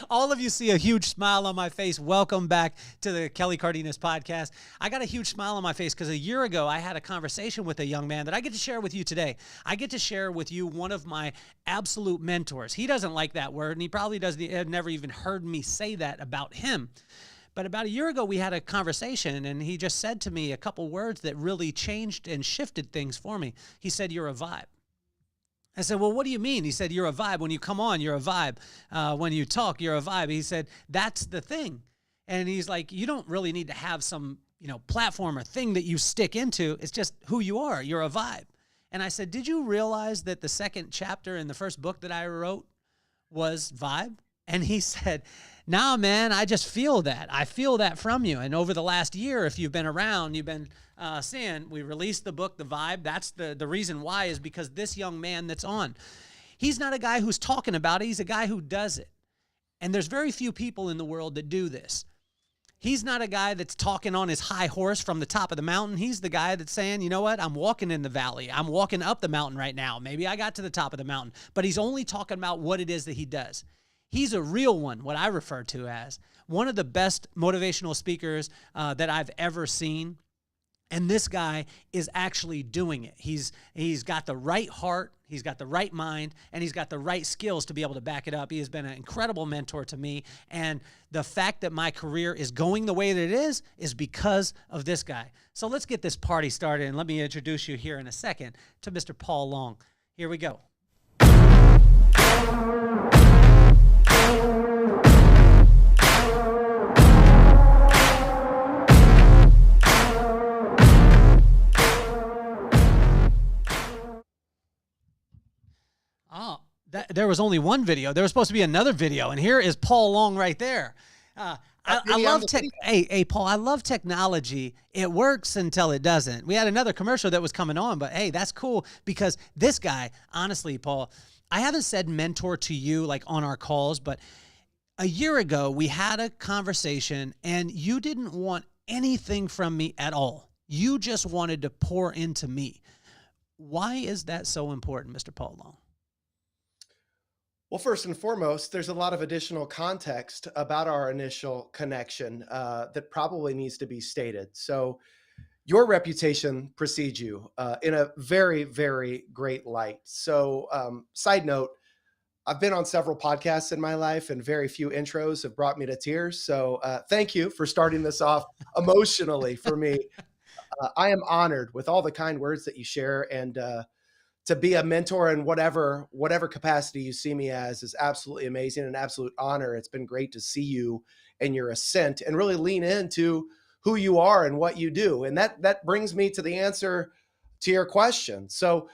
All of you see a huge smile on my face. Welcome back to the Kelly Cardenas podcast. I got a huge smile on my face because a year ago I had a conversation with a young man that I get to share with you today. I get to share with you one of my absolute mentors. He doesn't like that word, and he probably doesn't, never even heard me say that about him. But about a year ago, we had a conversation, and he just said to me a couple words that really changed and shifted things for me. He said, "You're a vibe." I said, "Well, what do you mean?" He said, "You're a vibe. When you come on, you're a vibe. When you talk, you're a vibe." He said, "That's the thing." And he's like, "You don't really need to have some, platform or thing that you stick into. It's just who you are. You're a vibe." And I said, "Did you realize that the second chapter in the first book that I wrote was vibe?" And he said, "Nah, man, I just feel that. I feel that from you." And over the last year, if you've been around, you've been seeing, we released the book, The Vibe. That's the reason why, is because this young man that's on, he's not a guy who's talking about it. He's a guy who does it. And there's very few people in the world that do this. He's not a guy that's talking on his high horse from the top of the mountain. He's the guy that's saying, "You know what? I'm walking in the valley. I'm walking up the mountain right now. Maybe I got to the top of the mountain." But he's only talking about what it is that he does. He's a real one, what I refer to as one of the best motivational speakers that I've ever seen. And this guy is actually doing it. He's got the right heart, he's got the right mind, and he's got the right skills to be able to back it up. He has been an incredible mentor to me. And the fact that my career is going the way that it is because of this guy. So let's get this party started, and let me introduce you here in a second to Mr. Paul Long. Here we go. Oh, there was only one video. There was supposed to be another video, and here is Paul Long right there. I love tech. Hey, Paul, I love technology. It works until it doesn't. We had another commercial that was coming on, but hey, that's cool because this guy, honestly, Paul, I haven't said mentor to you like on our calls, but a year ago we had a conversation and you didn't want anything from me at all. You just wanted to pour into me. Why is that so important, Mr. Paul Long? Well, first and foremost, there's a lot of additional context about our initial connection that probably needs to be stated. So your reputation precedes you in a very, very great light. So side note, I've been on several podcasts in my life and very few intros have brought me to tears. So thank you for starting this off emotionally for me. I am honored with all the kind words that you share, and to be a mentor in whatever capacity you see me as is absolutely amazing, an absolute honor. It's been great to see you and your ascent and really lean into who you are and what you do. And that brings me to the answer to your question. So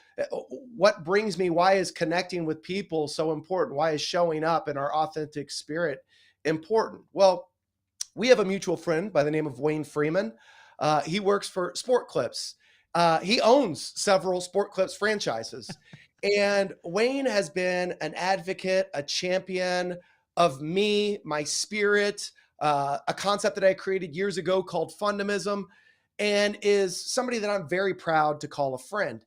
what brings me, why is connecting with people so important? Why is showing up in our authentic spirit important? Well, we have a mutual friend by the name of Wayne Freeman. He works for Sport Clips. He owns several Sport Clips franchises. And Wayne has been an advocate, a champion of me, my spirit, a concept that I created years ago called Fundamism, and is somebody that I'm very proud to call a friend.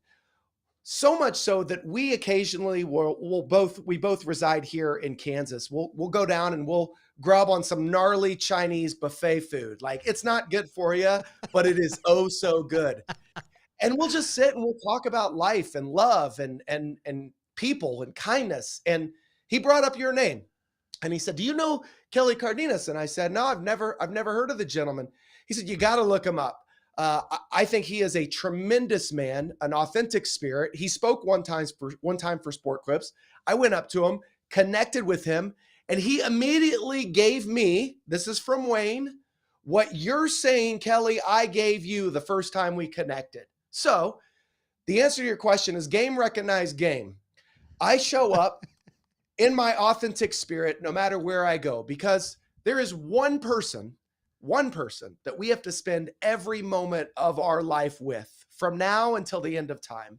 So much so that we occasionally we both reside here in Kansas. We'll go down and we'll grub on some gnarly Chinese buffet food. Like, it's not good for you, but it is oh so good. And we'll just sit and we'll talk about life and love and people and kindness. And he brought up your name and he said, "Do you know Kelly Cardenas?" And I said, "No, I've never heard of the gentleman." He said, "You got to look him up. I think he is a tremendous man, an authentic spirit." He spoke one time for Sport Clips. I went up to him, connected with him, and he immediately gave me, this is from Wayne, what you're saying, Kelly, I gave you the first time we connected. So the answer to your question is game recognized game. I show up in my authentic spirit no matter where I go, because there is one person that we have to spend every moment of our life with from now until the end of time.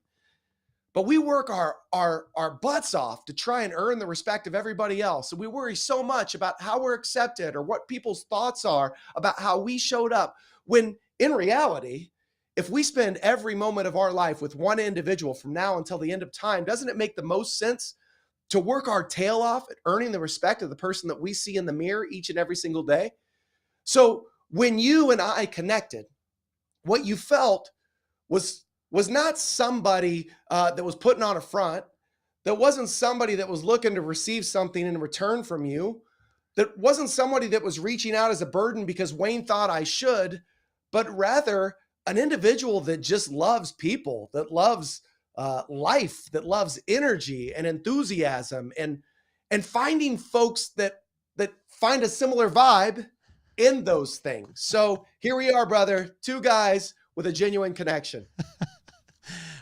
But we work our butts off to try and earn the respect of everybody else. And we worry so much about how we're accepted or what people's thoughts are about how we showed up, when in reality, if we spend every moment of our life with one individual from now until the end of time, doesn't it make the most sense to work our tail off at earning the respect of the person that we see in the mirror each and every single day. So when you and I connected, what you felt was not somebody that was putting on a front. That wasn't somebody that was looking to receive something in return from you. That wasn't somebody that was reaching out as a burden because Wayne thought I should, but rather an individual that just loves people, that loves life, that loves energy and enthusiasm, and finding folks that find a similar vibe in those things. So here we are, brother, two guys with a genuine connection.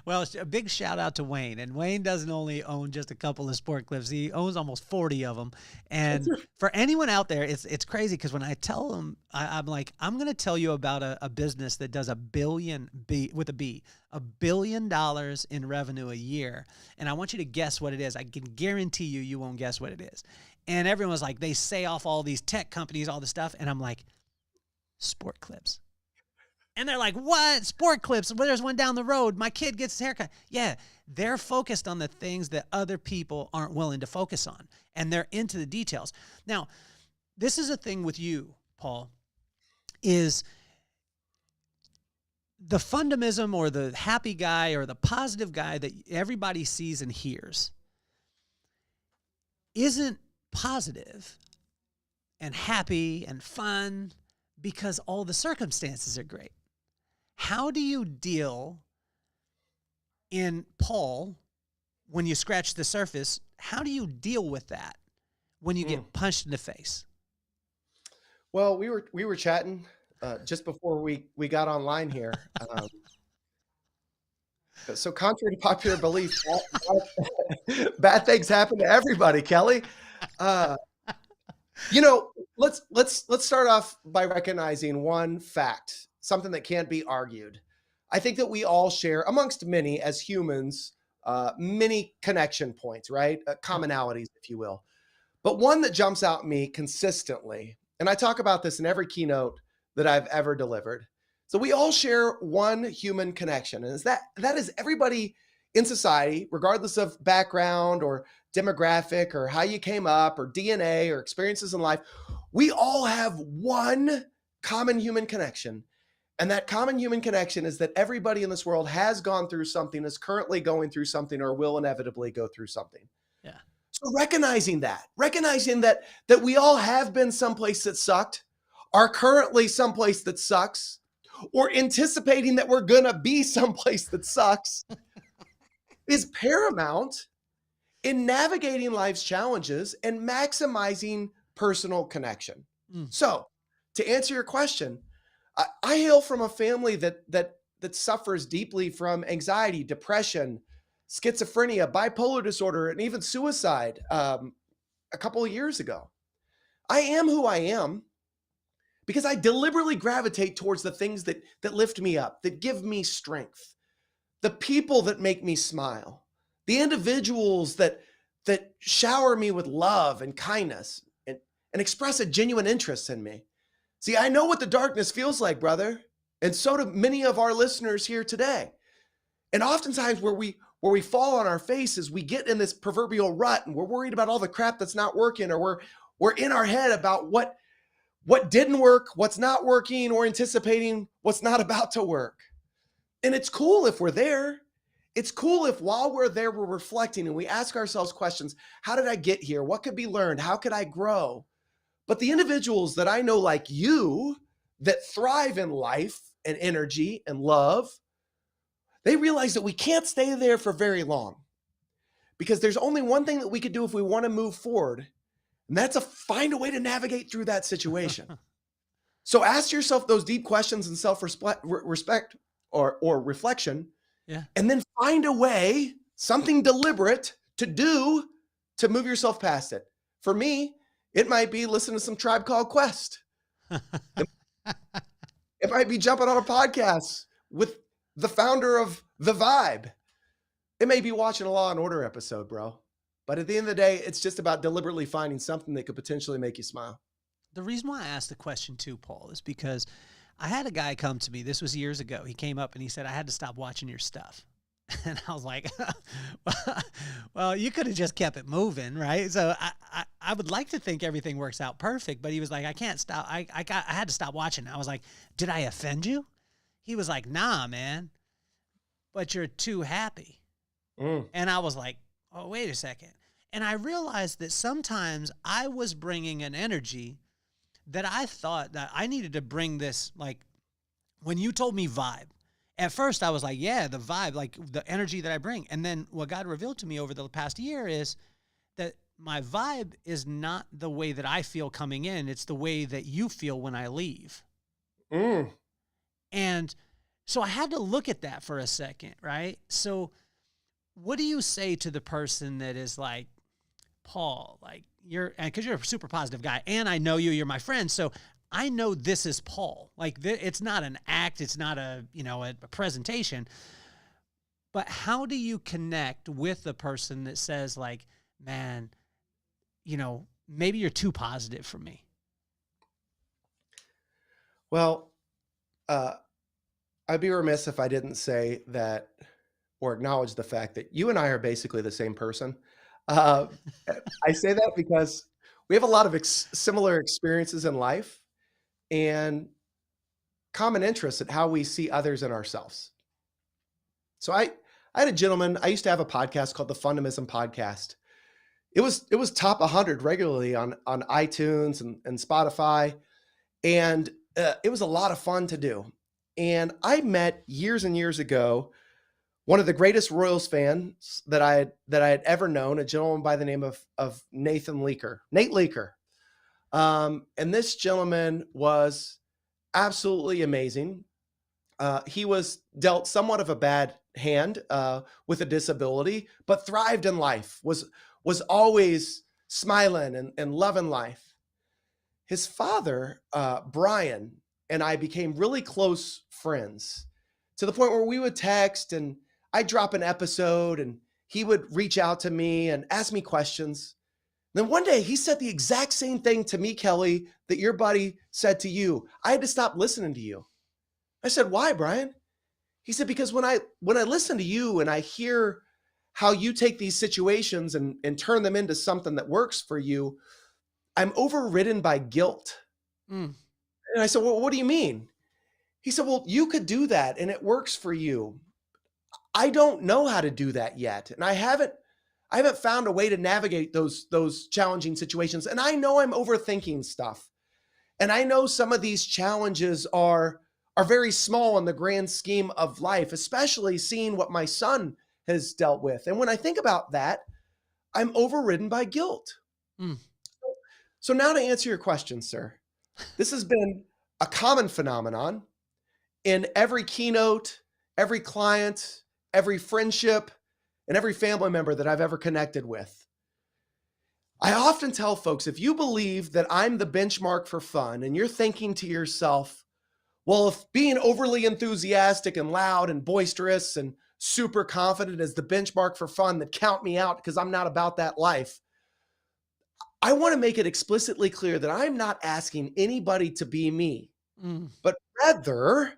Well, a big shout out to Wayne. And Wayne doesn't only own just a couple of sport clips. He owns almost 40 of them. And for anyone out there, it's crazy because when I tell them, I'm like, I'm going to tell you about a business that does $1 billion in revenue a year. And I want you to guess what it is. I can guarantee you won't guess what it is. And everyone's like, they say off all these tech companies, all this stuff. And I'm like, sport clips. And they're like, what? Sport clips? Well, there's one down the road. My kid gets his haircut. Yeah, they're focused on the things that other people aren't willing to focus on. And they're into the details. Now, this is a thing with you, Paul, is the Fundamism or the happy guy or the positive guy that everybody sees and hears isn't positive and happy and fun because all the circumstances are great. How do you deal in Paul when you scratch the surface? How do you deal with that when you get punched in the face? Well, we were chatting just before we got online here. So contrary to popular belief, bad things happen to everybody, Kelly. Let's start off by recognizing one fact. Something that can't be argued. I think that we all share, amongst many as humans, many connection points, right? Commonalities, if you will. But one that jumps out at me consistently, and I talk about this in every keynote that I've ever delivered. So we all share one human connection, and that is everybody in society, regardless of background or demographic or how you came up or DNA or experiences in life, we all have one common human connection. And that common human connection is that everybody in this world has gone through something, is currently going through something, or will inevitably go through something. Yeah. So recognizing that we all have been someplace that sucked, are currently someplace that sucks, or anticipating that we're gonna be someplace that sucks is paramount in navigating life's challenges and maximizing personal connection. So to answer your question, I hail from a family that suffers deeply from anxiety, depression, schizophrenia, bipolar disorder, and even suicide a couple of years ago. I am who I am because I deliberately gravitate towards the things that lift me up, that give me strength, the people that make me smile, the individuals that shower me with love and kindness and express a genuine interest in me. See, I know what the darkness feels like, brother. And so do many of our listeners here today. And oftentimes where we fall on our faces, we get in this proverbial rut and we're worried about all the crap that's not working, or we're in our head about what didn't work, what's not working, or anticipating what's not about to work. And it's cool if we're there. It's cool if while we're there, we're reflecting and we ask ourselves questions. How did I get here? What could be learned? How could I grow? But the individuals that I know like you that thrive in life and energy and love, they realize that we can't stay there for very long because there's only one thing that we could do if we want to move forward, and that's to find a way to navigate through that situation. So ask yourself those deep questions and self-respect or reflection, and then find a way, something deliberate to do to move yourself past it. For me, it might be listening to some Tribe Called Quest. It might be jumping on a podcast with the founder of The Vibe. It may be watching a Law and Order episode, bro. But at the end of the day, it's just about deliberately finding something that could potentially make you smile. The reason why I asked the question too, Paul, is because I had a guy come to me. This was years ago. He came up and he said, I had to stop watching your stuff. And I was like, well, you could have just kept it moving, right? So I would like to think everything works out perfect, but he was like, I can't stop. I had to stop watching. I was like, did I offend you? He was like, nah, man, but you're too happy. Mm. And I was like, oh, wait a second. And I realized that sometimes I was bringing an energy that I thought that I needed to bring this, like when you told me vibe, at first I was like, yeah, the vibe, like the energy that I bring. And then what God revealed to me over the past year is that my vibe is not the way that I feel coming in. It's the way that you feel when I leave. Mm. And so I had to look at that for a second, right? So what do you say to the person that is like, Paul, like because you're a super positive guy and I know you're my friend. So I know this is Paul. Like it's not an act. It's not a presentation, but how do you connect with the person that says like, man, maybe you're too positive for me? Well, I'd be remiss if I didn't say that or acknowledge the fact that you and I are basically the same person. Uh, I say that because we have a lot of similar experiences in life and common interests at how we see others and ourselves. So I had a gentleman, I used to have a podcast called the Fundamism podcast. It was top 100 regularly on iTunes and Spotify. And it was a lot of fun to do. And I met years and years ago one of the greatest Royals fans that I had ever known, a gentleman by the name of Nate Leaker. And this gentleman was absolutely amazing. He was dealt somewhat of a bad hand with a disability, but thrived in life, was always smiling and loving life. His father, Brian, and I became really close friends to the point where we would text and I'd drop an episode and he would reach out to me and ask me questions. Then one day he said the exact same thing to me, Kelly, that your buddy said to you. I had to stop listening to you. I said, why, Brian? He said, because when I listen to you and I hear how you take these situations and turn them into something that works for you, I'm overridden by guilt. Mm. And I said, well, what do you mean? He said, well, you could do that and it works for you. I don't know how to do that yet. And I haven't found a way to navigate those challenging situations. And I know I'm overthinking stuff. And I know some of these challenges are very small in the grand scheme of life, especially seeing what my son has dealt with. And when I think about that, I'm overridden by guilt. Mm. So now to answer your question, sir, this has been a common phenomenon in every keynote, every client, every friendship, and every family member that I've ever connected with. I often tell folks, if you believe that I'm the benchmark for fun and you're thinking to yourself, well, if being overly enthusiastic and loud and boisterous and super confident is the benchmark for fun, then count me out because I'm not about that life. I want to make it explicitly clear that I'm not asking anybody to be me, but rather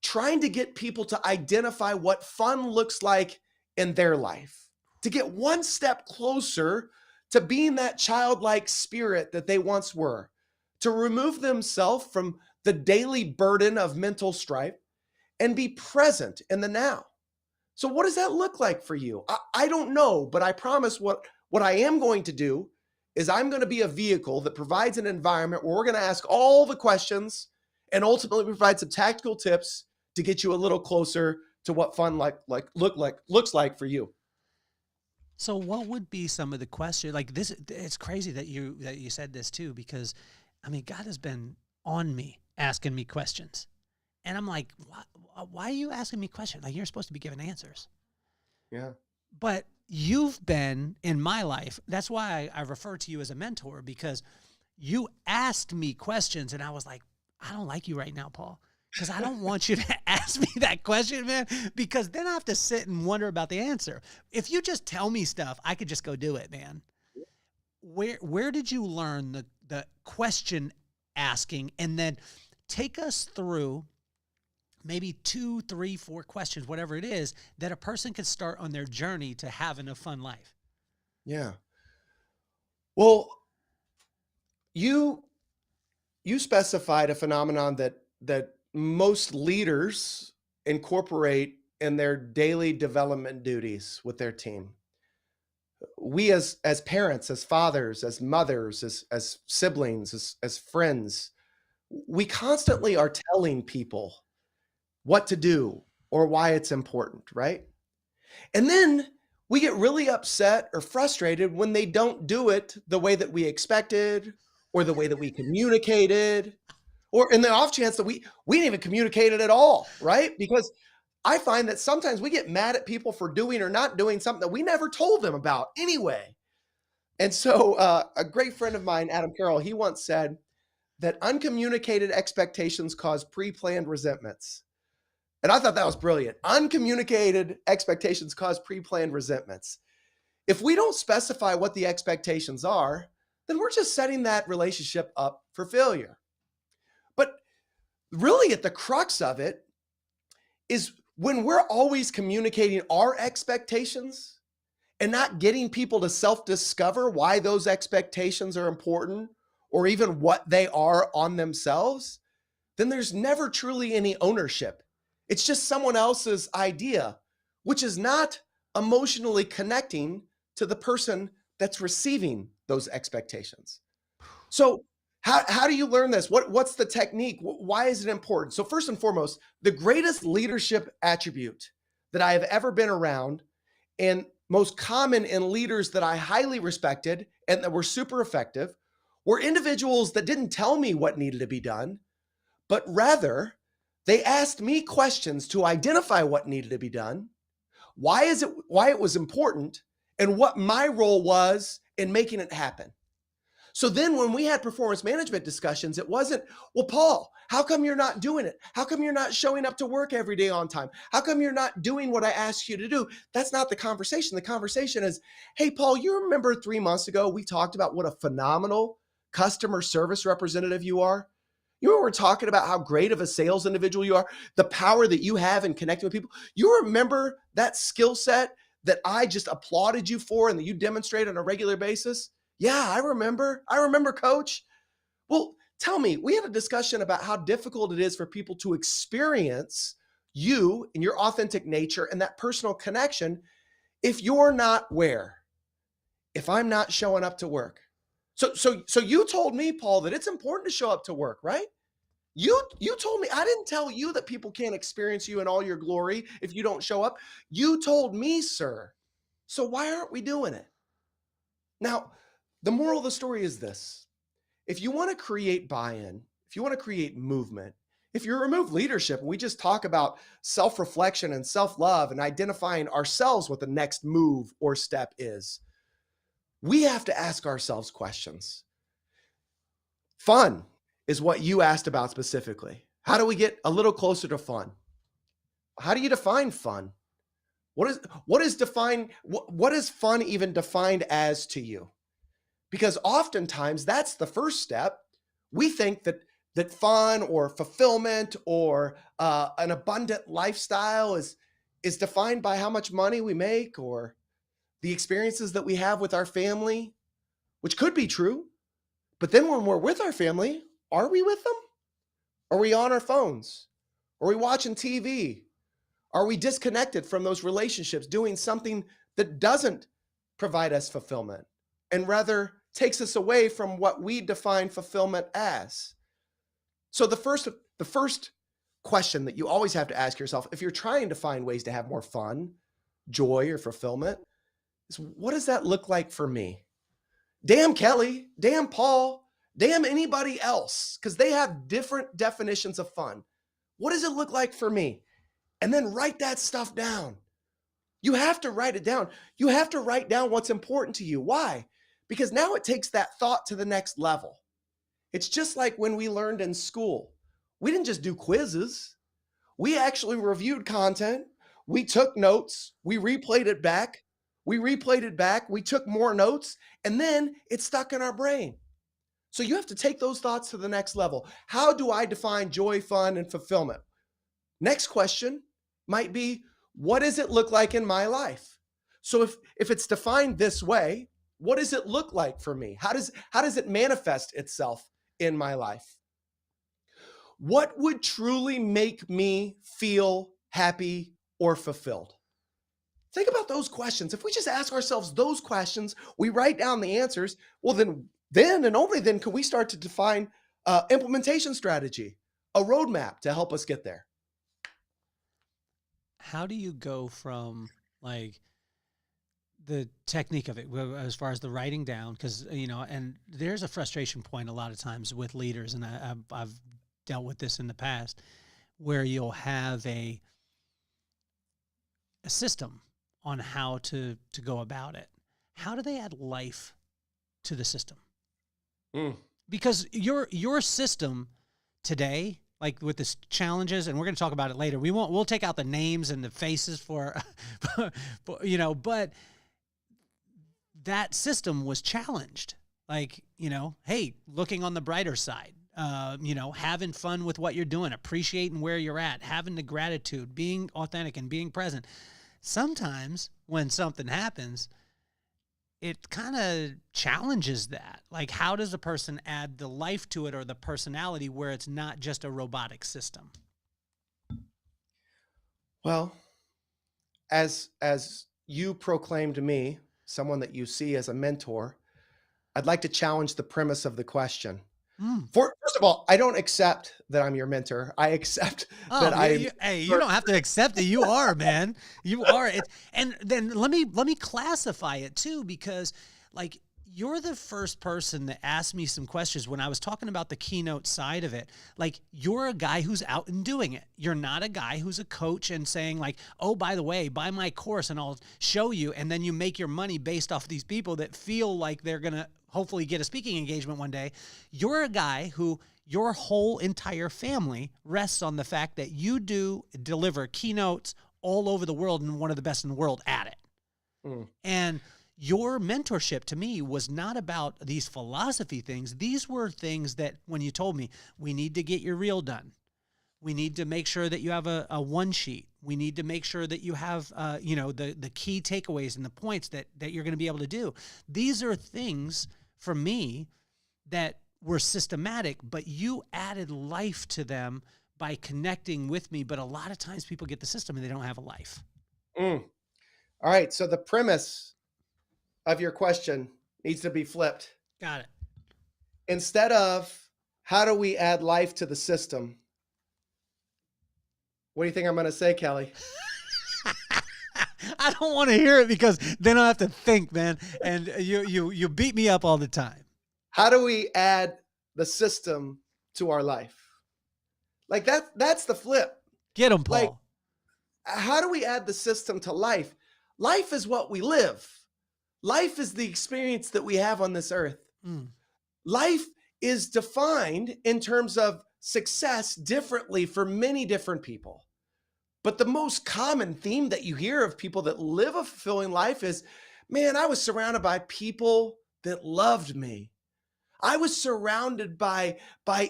trying to get people to identify what fun looks like in their life, to get one step closer to being that childlike spirit that they once were, to remove themselves from the daily burden of mental strife and be present in the now. So what does that look like for you? I don't know, but I promise what I am going to do is I'm going to be a vehicle that provides an environment where we're going to ask all the questions and ultimately provide some tactical tips to get you a little closer to what fun looks like for you. So what would be some of the questions like this? It's crazy that you said this too, because I mean, God has been on me asking me questions and I'm like, why are you asking me questions? Like you're supposed to be giving answers. Yeah. But you've been in my life. That's why I refer to you as a mentor, because you asked me questions and I was like, I don't like you right now, Paul, because I don't want you to ask me that question, man, because then I have to sit and wonder about the answer. If you just tell me stuff, I could just go do it, man. Where did you learn the question asking? And then take us through maybe 2, 3, 4 questions, whatever it is, that a person can start on their journey to having a fun life? Yeah. Well, you you specified a phenomenon that most leaders incorporate in their daily development duties with their team. We as parents, as fathers, as mothers, as siblings, as friends, we constantly are telling people what to do or why it's important, right? And then we get really upset or frustrated when they don't do it the way that we expected or the way that we communicated, or in the off chance that we didn't even communicate it at all, right? Because I find that sometimes we get mad at people for doing or not doing something that we never told them about anyway. And so a great friend of mine, Adam Carroll, he once said that uncommunicated expectations cause pre-planned resentments. And I thought that was brilliant. Uncommunicated expectations cause pre-planned resentments. If we don't specify what the expectations are, then we're just setting that relationship up for failure. But really at the crux of it is when we're always communicating our expectations and not getting people to self-discover why those expectations are important or even what they are on themselves, then there's never truly any ownership. It's just someone else's idea, which is not emotionally connecting to the person that's receiving those expectations. So how do you learn this? What's the technique? Why is it important? So first and foremost, the greatest leadership attribute that I have ever been around and most common in leaders that I highly respected and that were super effective were individuals that didn't tell me what needed to be done, but rather they asked me questions to identify what needed to be done, why it was important, and what my role was in making it happen. So then when we had performance management discussions, it wasn't, well, Paul, how come you're not doing it? How come you're not showing up to work every day on time? How come you're not doing what I asked you to do? That's not the conversation. The conversation is, hey, Paul, you remember 3 months ago, we talked about what a phenomenal customer service representative you are? You know, we're talking about how great of a sales individual you are, the power that you have in connecting with people. You remember that skill set that I just applauded you for and that you demonstrate on a regular basis? Yeah, I remember. I remember, coach. Well, tell me, we had a discussion about how difficult it is for people to experience you and your authentic nature and that personal connection if you're not where? If I'm not showing up to work. So you told me, Paul, that it's important to show up to work, right? You told me, I didn't tell you that people can't experience you in all your glory if you don't show up. You told me, sir. So why aren't we doing it? Now, the moral of the story is this. If you want to create buy-in, if you want to create movement, if you remove leadership and we just talk about self-reflection and self-love and identifying ourselves what the next move or step is, we have to ask ourselves questions. Fun is what you asked about specifically. How do we get a little closer to fun? How do you define fun? What is fun even defined as to you? Because oftentimes that's the first step. We think that fun or fulfillment or an abundant lifestyle is defined by how much money we make or the experiences that we have with our family, which could be true. But then when we're with our family, are we with them? Are we on our phones? Are we watching TV? Are we disconnected from those relationships, doing something that doesn't provide us fulfillment and rather takes us away from what we define fulfillment as? So the first question that you always have to ask yourself, if you're trying to find ways to have more fun, joy, or fulfillment, is what does that look like for me? Damn Kelly, damn Paul, damn anybody else, because they have different definitions of fun. What does it look like for me? And then write that stuff down. You have to write it down. You have to write down what's important to you. Why? Because now it takes that thought to the next level. It's just like when we learned in school. We didn't just do quizzes. We actually reviewed content. We took notes. We replayed it back. We took more notes, and then it stuck in our brain. So you have to take those thoughts to the next level. How do I define joy, fun, and fulfillment? Next question might be, what does it look like in my life? So if it's defined this way, what does it look like for me? How does it manifest itself in my life? What would truly make me feel happy or fulfilled? Think about those questions. If we just ask ourselves those questions, we write down the answers, well, then and only then can we start to define implementation strategy, a roadmap to help us get there. How do you go from like the technique of it as far as the writing down? Because, and there's a frustration point a lot of times with leaders, and I've dealt with this in the past, where you'll have a system on how to go about it. How do they add life to the system? Because your system today, like with the challenges, and we're going to talk about it later. We'll take out the names and the faces for, but that system was challenged. Like, hey, looking on the brighter side, having fun with what you're doing, appreciating where you're at, having the gratitude, being authentic and being present. Sometimes when something happens, it kind of challenges that. Like, how does a person add the life to it or the personality where it's not just a robotic system? Well, as you proclaim to me, someone that you see as a mentor, I'd like to challenge the premise of the question. First of all, I don't accept that I'm your mentor. I accept that you don't have to accept it. You are, man. You are. And then let me classify it too, because like you're the first person that asked me some questions when I was talking about the keynote side of it. Like, you're a guy who's out and doing it. You're not a guy who's a coach and saying like, oh, by the way, buy my course and I'll show you. And then you make your money based off these people that feel like they're going to hopefully get a speaking engagement one day. You're a guy who your whole entire family rests on the fact that you deliver keynotes all over the world and one of the best in the world at it. And your mentorship to me was not about these philosophy things. These were things that when you told me, we need to get your reel done. We need to make sure that you have a one sheet. We need to make sure that you have, the key takeaways and the points that you're going to be able to do. These are things for me that were systematic, but you added life to them by connecting with me. But a lot of times people get the system and they don't have a life. All right. So the premise of your question needs to be flipped. Got it. Instead of how do we add life to the system, what do you think I'm going to say, Kelly? I don't want to hear it because then I'll have to think, man. And you beat me up all the time. How do we add the system to our life? Like that's the flip. Get him, Paul. Like, how do we add the system to life? Life is what we live. Life is the experience that we have on this earth. Life is defined in terms of success differently for many different people. But the most common theme that you hear of people that live a fulfilling life is, man, I was surrounded by people that loved me. I was surrounded by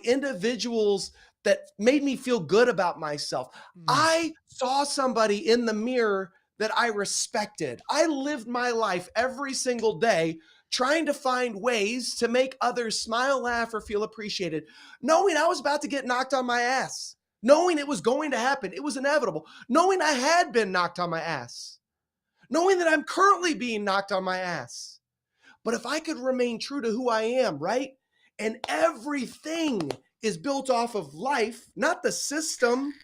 individuals that made me feel good about myself. I saw somebody in the mirror that I respected. I lived my life every single day trying to find ways to make others smile, laugh, or feel appreciated, knowing I was about to get knocked on my ass, knowing it was going to happen. It was inevitable, knowing I had been knocked on my ass, knowing that I'm currently being knocked on my ass. But if I could remain true to who I am, right? And everything is built off of life, not the system.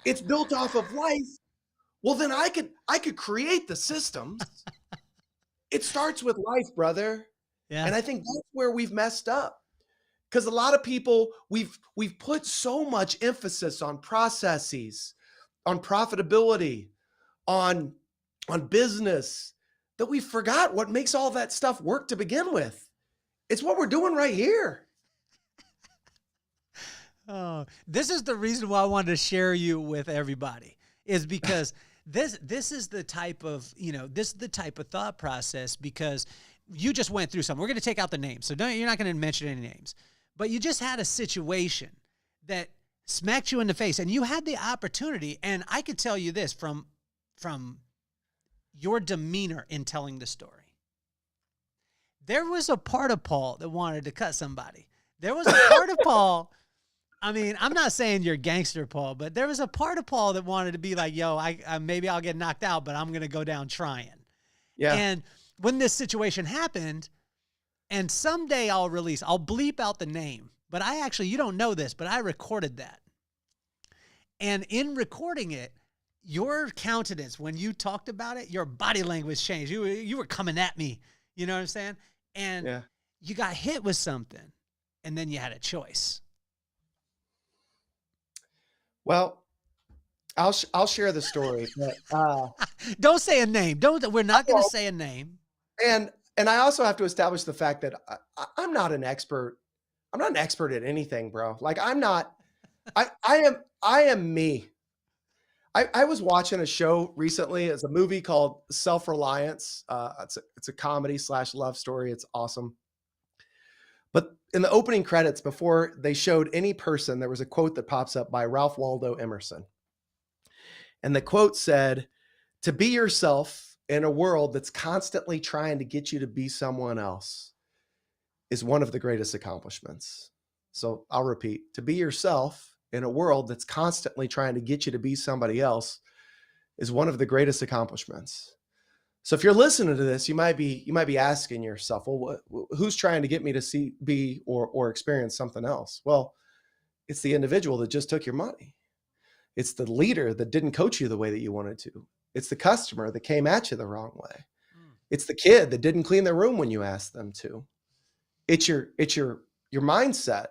It's built off of life. Well, then I could create the systems. It starts with life, brother. Yeah. And I think that's where we've messed up. Because a lot of people, we've put so much emphasis on processes, on profitability, on business, that we forgot what makes all that stuff work to begin with. It's what we're doing right here. Oh, this is the reason why I wanted to share you with everybody, is because this is the type of, this is the type of thought process, because you just went through something. We're going to take out the names. So you're not going to mention any names, but you just had a situation that smacked you in the face, and you had the opportunity. And I could tell you this from your demeanor in telling the story. There was a part of Paul that wanted to cut somebody. There was a part of Paul. I mean, I'm not saying you're gangster, Paul, but there was a part of Paul that wanted to be like, yo, I maybe I'll get knocked out, but I'm going to go down trying. Yeah. And when this situation happened, and someday I'll bleep out the name, but you don't know this, but I recorded that. And in recording it, your countenance, when you talked about it, your body language changed. You were coming at me. You know what I'm saying? And you got hit with something, and then you had a choice. Well, I'll share the story. But, don't say a name. We're not going to say a name. And I also have to establish the fact that I'm not an expert. I'm not an expert at anything, bro. Like I am me. I was watching a show recently. It's a movie called Self-Reliance. It's a comedy / love story. It's awesome. But in the opening credits, before they showed any person, there was a quote that pops up by Ralph Waldo Emerson. And the quote said, "To be yourself in a world that's constantly trying to get you to be someone else is one of the greatest accomplishments." So I'll repeat, to be yourself in a world that's constantly trying to get you to be somebody else is one of the greatest accomplishments. So if you're listening to this, you might be asking yourself, well, who's trying to get me to be, or experience something else? Well, it's the individual that just took your money. It's the leader that didn't coach you the way that you wanted to. It's the customer that came at you the wrong way. It's the kid that didn't clean their room when you asked them to. It's your mindset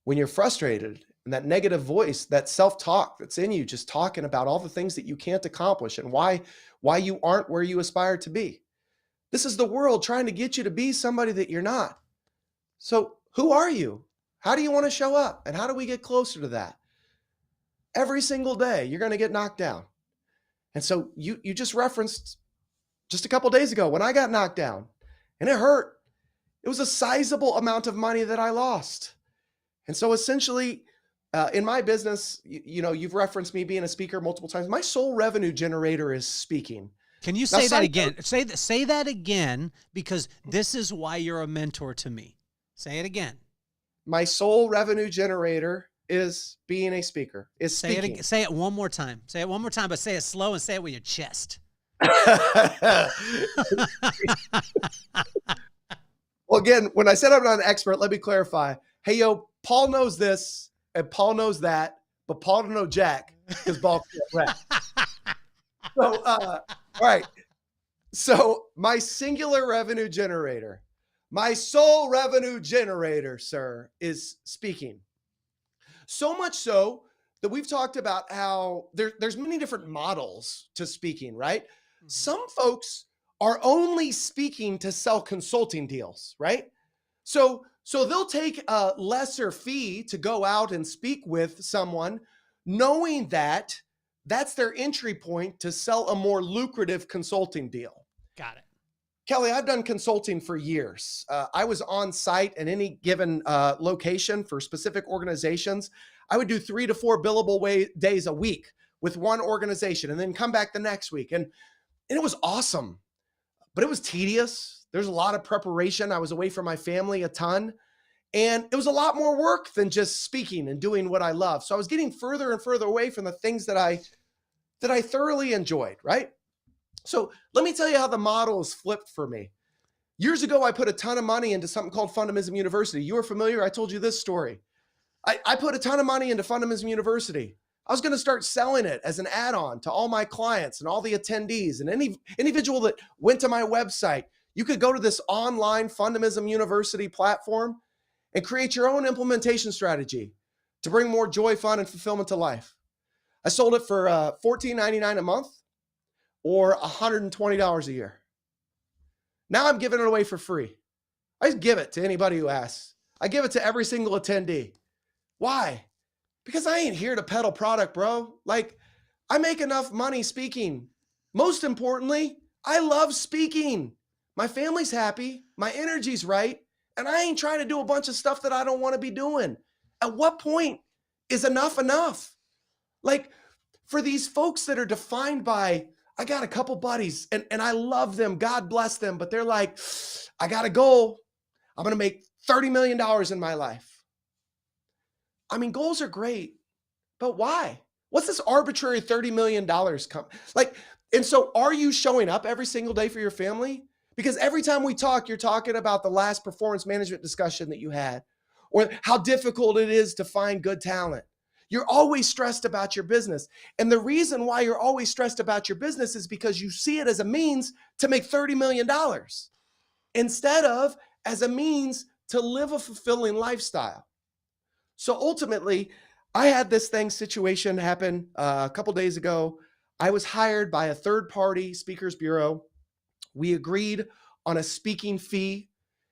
when you're frustrated, and that negative voice, that self-talk that's in you, just talking about all the things that you can't accomplish and why you aren't where you aspire to be. This is the world trying to get you to be somebody that you're not. So who are you? How do you want to show up? And how do we get closer to that? Every single day, you're going to get knocked down. And so you just referenced just a couple of days ago when I got knocked down, and it hurt. It was a sizable amount of money that I lost. And so essentially, in my business, you've referenced me being a speaker multiple times. My sole revenue generator is speaking. Can you say that again? Say that again, because this is why you're a mentor to me. Say it again. My sole revenue generator is being a speaker. Say it one more time. Say it one more time, but say it slow and say it with your chest. Well, again, when I said I'm not an expert, let me clarify. Hey, yo, Paul knows this and Paul knows that, but Paul don't know jack because Paul can't rap. So, all right. So my singular revenue generator, my sole revenue generator, sir, is speaking. So much so that we've talked about how there's many different models to speaking, right? Mm-hmm. Some folks are only speaking to sell consulting deals, right? So they'll take a lesser fee to go out and speak with someone, knowing that that's their entry point to sell a more lucrative consulting deal. Got it. Kelly, I've done consulting for years. I was on site at any given location for specific organizations. I would do 3 to 4 billable days a week with one organization and then come back the next week. And it was awesome, but it was tedious. There's a lot of preparation. I was away from my family a ton. And it was a lot more work than just speaking and doing what I love. So I was getting further and further away from the things that I thoroughly enjoyed, right? So let me tell you how the model is flipped for me. Years ago, I put a ton of money into something called Fundamism University. You are familiar? I told you this story. I put a ton of money into Fundamism University. I was going to start selling it as an add-on to all my clients and all the attendees and any individual that went to my website. You could go to this online Fundamism University platform and create your own implementation strategy to bring more joy, fun, and fulfillment to life. I sold it for $14.99 a month or $120 a year. Now I'm giving it away for free. I just give it to anybody who asks. I give it to every single attendee. Why? Because I ain't here to peddle product, bro. Like, I make enough money speaking. Most importantly, I love speaking. My family's happy. My energy's right. And I ain't trying to do a bunch of stuff that I don't want to be doing. At what point is enough. Like for these folks that are defined by, I got a couple buddies and I love them, God bless them, but they're like, I got a goal. I'm going to make $30 million in my life. I mean, goals are great, but why? What's this arbitrary $30 million come? Like, and so are you showing up every single day for your family? Because every time we talk, you're talking about the last performance management discussion that you had, or how difficult it is to find good talent. You're always stressed about your business. And the reason why you're always stressed about your business is because you see it as a means to make $30 million instead of as a means to live a fulfilling lifestyle. So ultimately, I had this situation happen a couple days ago. I was hired by a third-party speakers bureau. We agreed on a speaking fee,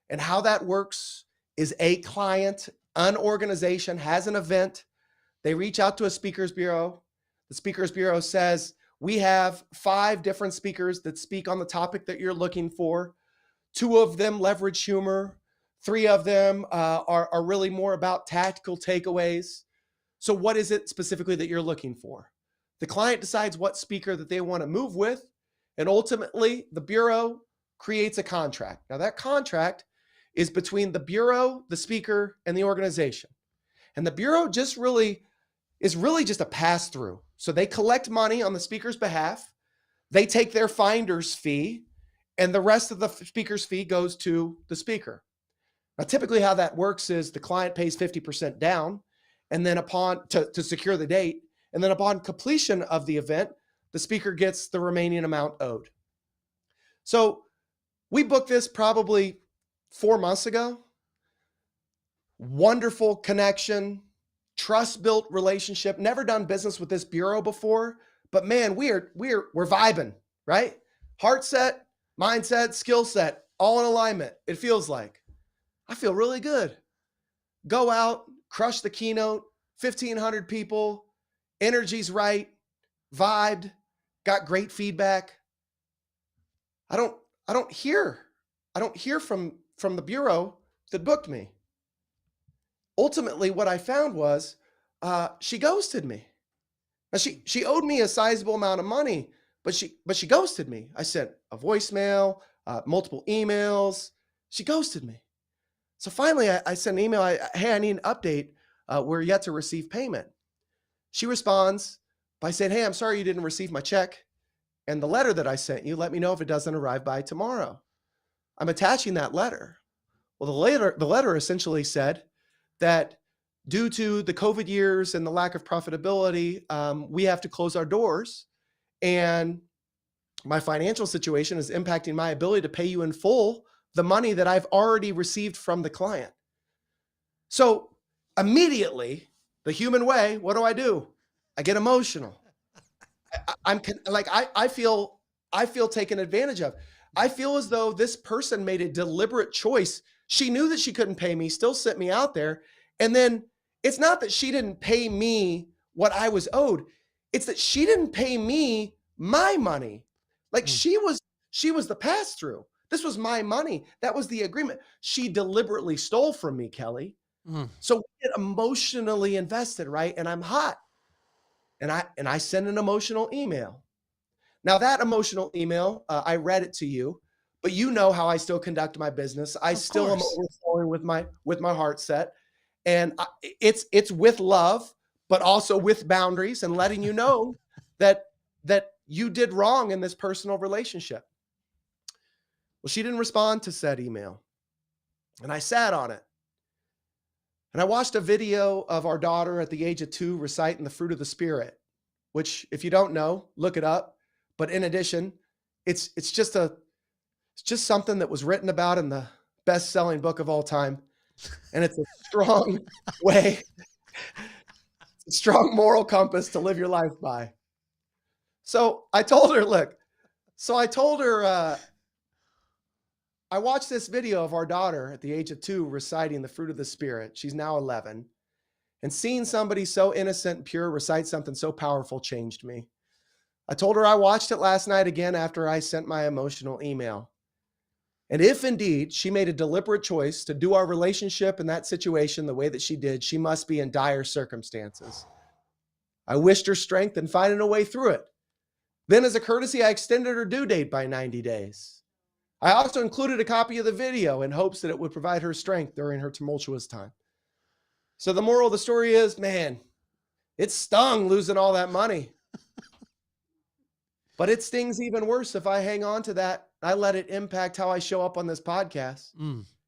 and how that works is a client, an organization has an event. They reach out to a speakers bureau. The speakers bureau says, we have 5 different speakers that speak on the topic that you're looking for. 2 of them leverage humor. 3 of them are really more about tactical takeaways. So what is it specifically that you're looking for? The client decides what speaker that they want to move with, and ultimately the bureau creates a contract. Now that contract is between the bureau, the speaker, and the organization. And the bureau is really just a pass-through. So they collect money on the speaker's behalf. They take their finder's fee, and the rest of the speaker's fee goes to the speaker. Now, typically how that works is the client pays 50% down, and then to secure the date, and then upon completion of the event, the speaker gets the remaining amount owed. So we booked this probably 4 months ago. Wonderful connection, trust built relationship. Never done business with this bureau before, but man, we're vibing, right? Heart set, mindset, skill set, all in alignment. It feels like. I feel really good. Go out, crush the keynote, 1,500 people, energy's right, vibed, got great feedback. I don't hear from the bureau that booked me. Ultimately, what I found was she ghosted me. Now she owed me a sizable amount of money, but she ghosted me. I sent a voicemail, multiple emails. She ghosted me. So finally, I sent an email. Hey, I need an update. We're yet to receive payment. She responds by saying, hey, I'm sorry you didn't receive my check. And the letter that I sent you, let me know if it doesn't arrive by tomorrow. I'm attaching that letter. Well, the letter essentially said that due to the COVID years and the lack of profitability, we have to close our doors. And my financial situation is impacting my ability to pay you in full the money that I've already received from the client. So immediately, the human way, what do? I get emotional. I feel taken advantage of. I feel as though this person made a deliberate choice. She knew that she couldn't pay me, still sent me out there. And then it's not that she didn't pay me what I was owed. It's that she didn't pay me my money. Like she was the pass through. This was my money. That was the agreement. She deliberately stole from me, Kelly. So we get emotionally invested, right? And I'm hot. And I send an emotional email. Now that emotional email, I read it to you, but you know how I still conduct my business. I still am overflowing with my heart set. And it's with love, but also with boundaries and letting you know that you did wrong in this personal relationship. Well, she didn't respond to said email. And I sat on it. And I watched a video of our daughter at the age of 2 reciting the fruit of the Spirit, which if you don't know, look it up. But in addition, it's just something that was written about in the best-selling book of all time. And it's a strong way, a strong moral compass to live your life by. So I told her, I watched this video of our daughter at the age of 2 reciting the fruit of the Spirit. She's now 11. And seeing somebody so innocent and pure recite something so powerful changed me. I told her I watched it last night again after I sent my emotional email. And if indeed she made a deliberate choice to do our relationship in that situation the way that she did, she must be in dire circumstances. I wished her strength in finding a way through it. Then, as a courtesy, I extended her due date by 90 days. I also included a copy of the video in hopes that it would provide her strength during her tumultuous time. So the moral of the story is, man, it stung losing all that money. But it stings even worse if I hang on to that. I let it impact how I show up on this podcast.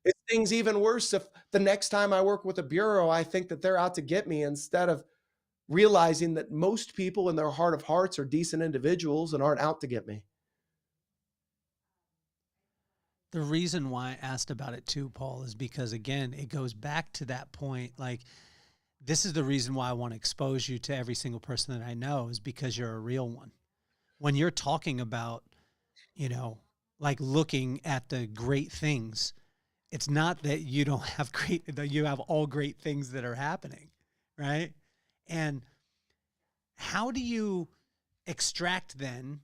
It stings even worse if the next time I work with a bureau, I think that they're out to get me instead of realizing that most people in their heart of hearts are decent individuals and aren't out to get me. The reason why I asked about it too, Paul, is because, again, it goes back to that point. Like, this is the reason why I want to expose you to every single person that I know, is because you're a real one. When you're talking about, you know, like looking at the great things, it's not that you don't have that you have all great things that are happening, right? And how do you extract then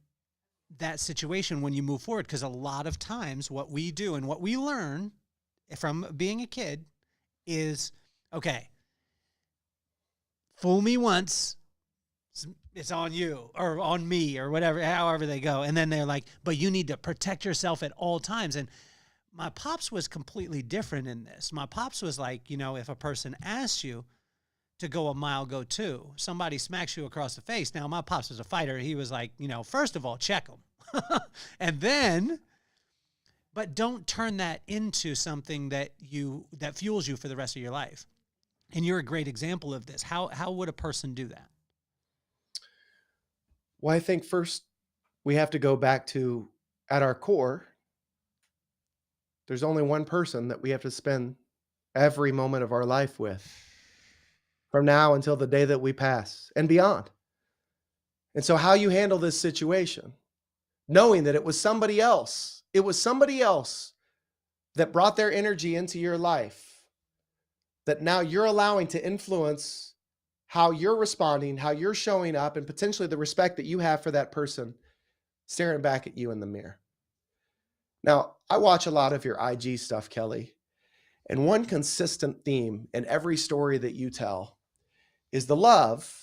that situation when you move forward? Because a lot of times what we do and what we learn from being a kid is, okay, fool me once, it's on you or on me or whatever, however they go. And then they're like, but you need to protect yourself at all times. And my pops was completely different in this. My pops was like, you know, if a person asks you to go a mile, go two. Somebody smacks you across the face. Now, my pops was a fighter. He was like, you know, first of all, check them. And then, but don't turn that into something that fuels you for the rest of your life. And you're a great example of this. How would a person do that? Well, I think first we have to go back to, at our core, there's only one person that we have to spend every moment of our life with, from now until the day that we pass and beyond. And so how you handle this situation, knowing that it was somebody else that brought their energy into your life, that now you're allowing to influence how you're responding, how you're showing up, and potentially the respect that you have for that person staring back at you in the mirror. Now, I watch a lot of your IG stuff, Kelly, and one consistent theme in every story that you tell is the love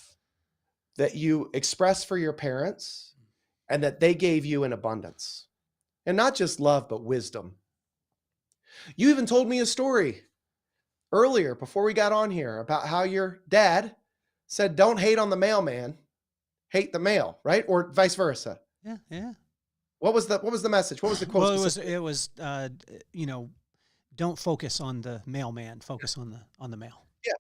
that you express for your parents and that they gave you in abundance. And not just love, but wisdom. You even told me a story earlier before we got on here about how your dad said, don't hate on the mailman, hate the mail, right? Or vice versa. Yeah, yeah. What was the message? What was the quote? Well, it was you know, don't focus on the mailman, focus on the mail. Yeah.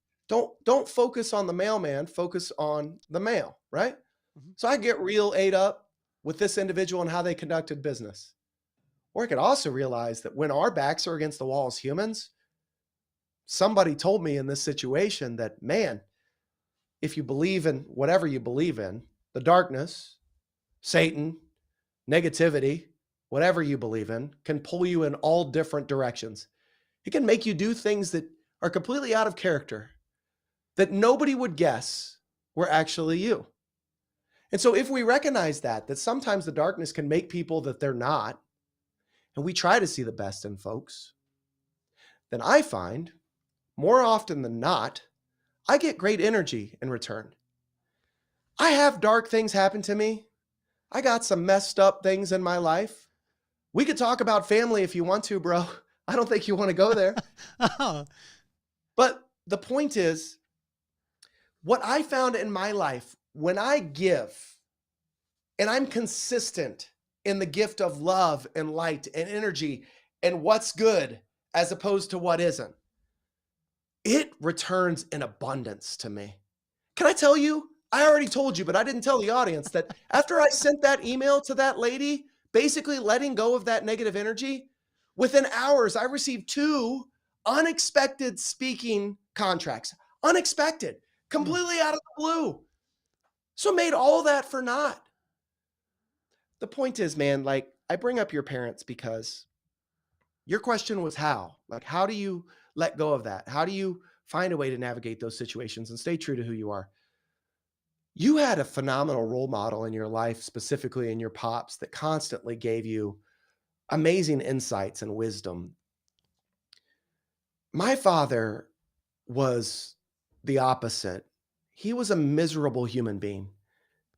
Don't focus on the mailman, focus on the mail, right? Mm-hmm. So I get real ate up with this individual and how they conducted business. Or I could also realize that when our backs are against the wall as humans, somebody told me in this situation that, man, if you believe in whatever you believe in, the darkness, Satan, negativity, whatever you believe in, can pull you in all different directions. It can make you do things that are completely out of character, that nobody would guess were actually you. And so if we recognize that sometimes the darkness can make people that they're not, and we try to see the best in folks, then I find more often than not, I get great energy in return. I have dark things happen to me. I got some messed up things in my life. We could talk about family if you want to, bro. I don't think you want to go there. Oh. But the point is, what I found in my life, when I give and I'm consistent in the gift of love and light and energy and what's good as opposed to what isn't, it returns in abundance to me. Can I tell you? I already told you, but I didn't tell the audience that after I sent that email to that lady, basically letting go of that negative energy, within hours, I received 2 unexpected speaking contracts. Unexpected, completely out of the blue. So made all that for naught. The point is, man, like, I bring up your parents because your question was how? Like, how do you let go of that? How do you find a way to navigate those situations and stay true to who you are? You had a phenomenal role model in your life, specifically in your pops, that constantly gave you amazing insights and wisdom. My father was the opposite. He was a miserable human being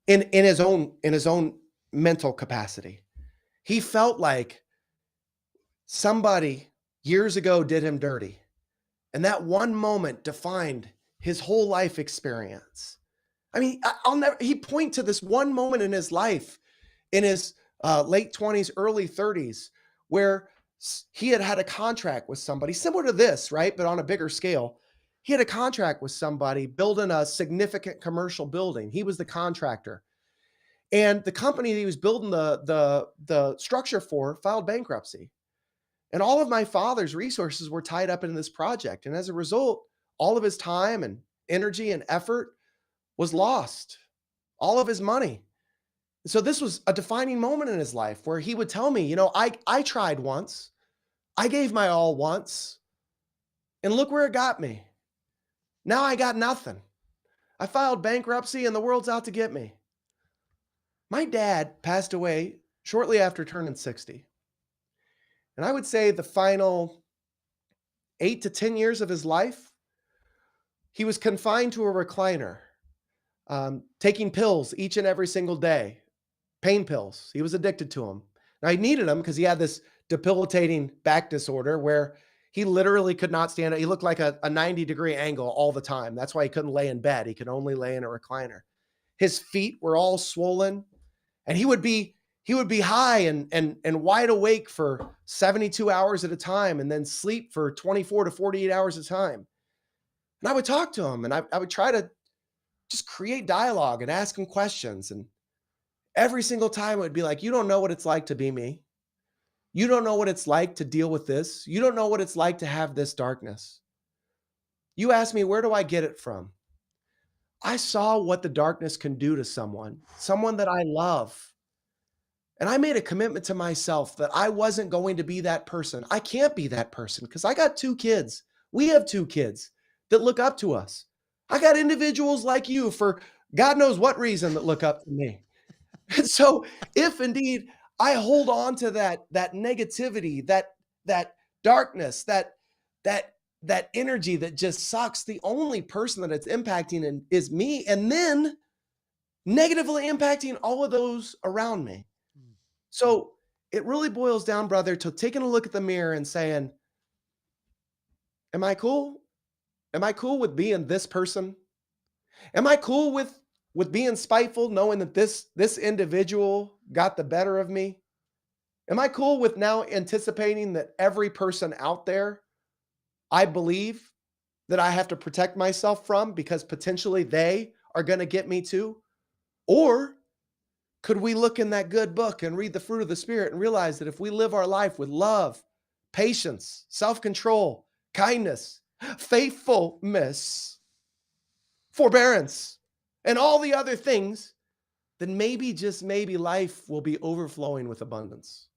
in his own mental capacity. He felt like somebody years ago did him dirty, and that one moment defined his whole life experience. I mean, I'll never. He point to this one moment in his life, in his late 20s, early 30s, where he had had a contract with somebody similar to this, right? But on a bigger scale. He had a contract with somebody building a significant commercial building. He was the contractor. And the company that he was building the structure for filed bankruptcy. And all of my father's resources were tied up in this project. And as a result, all of his time and energy and effort was lost, all of his money. So this was a defining moment in his life where he would tell me, I tried once, I gave my all once, and look where it got me. Now I got nothing. I filed bankruptcy and the world's out to get me. My dad passed away shortly after turning 60. And I would say the final 8 to 10 years of his life, he was confined to a recliner, taking pills each and every single day, pain pills. He was addicted to them. Now, he needed them because he had this debilitating back disorder where he literally could not stand it. He looked like a 90-degree angle all the time. That's why he couldn't lay in bed. He could only lay in a recliner. His feet were all swollen, and he would be high and wide awake for 72 hours at a time and then sleep for 24 to 48 hours at a time. And I would talk to him, and I would try to just create dialogue and ask him questions. And every single time it would be like, you don't know what it's like to be me. You don't know what it's like to deal with this. You don't know what it's like to have this darkness. You ask me, where do I get it from? I saw what the darkness can do to someone that I love. And I made a commitment to myself that I wasn't going to be that person. I can't be that person because I got 2 kids. We have 2 kids that look up to us. I got individuals like you for God knows what reason that look up to me. And so if indeed I hold on to that negativity, that darkness, that energy that just sucks, the only person that it's impacting is me, and then negatively impacting all of those around me. So it really boils down, brother, to taking a look at the mirror and saying, am I cool? Am I cool with being this person? Am I cool with being spiteful, knowing that this individual got the better of me? Am I cool with now anticipating that every person out there, I believe that I have to protect myself from because potentially they are going to get me too? Or could we look in that good book and read the fruit of the Spirit and realize that if we live our life with love, patience, self-control, kindness, faithfulness, forbearance, and all the other things, then maybe, just maybe, life will be overflowing with abundance.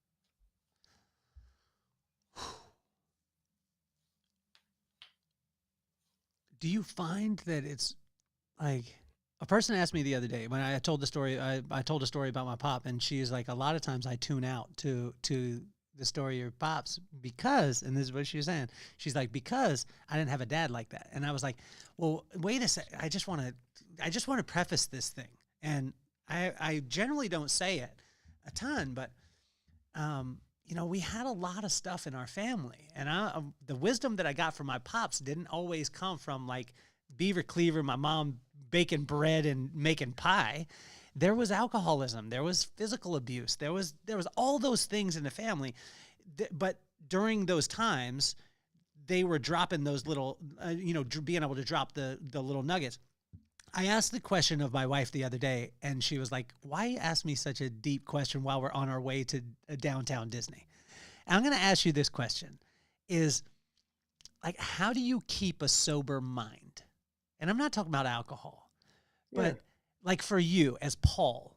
Do you find that it's like, a person asked me the other day when I told the story, I told a story about my pop, and she's like, a lot of times I tune out to the story of your pops because, and this is what she was saying, she's like, because I didn't have a dad like that. And I was like, well, wait a second. I just want to preface this thing. And I generally don't say it a ton, but, we had a lot of stuff in our family, and the wisdom that I got from my pops didn't always come from like beaver cleaver, my mom baking bread and making pie. There was alcoholism. There was physical abuse. There was all those things in the family. But during those times, they were dropping those little, being able to drop the little nuggets. I asked the question of my wife the other day, and she was like, why ask me such a deep question while we're on our way to downtown Disney? And I'm going to ask you this question is, like, how do you keep a sober mind? And I'm not talking about alcohol, but like for you as Paul,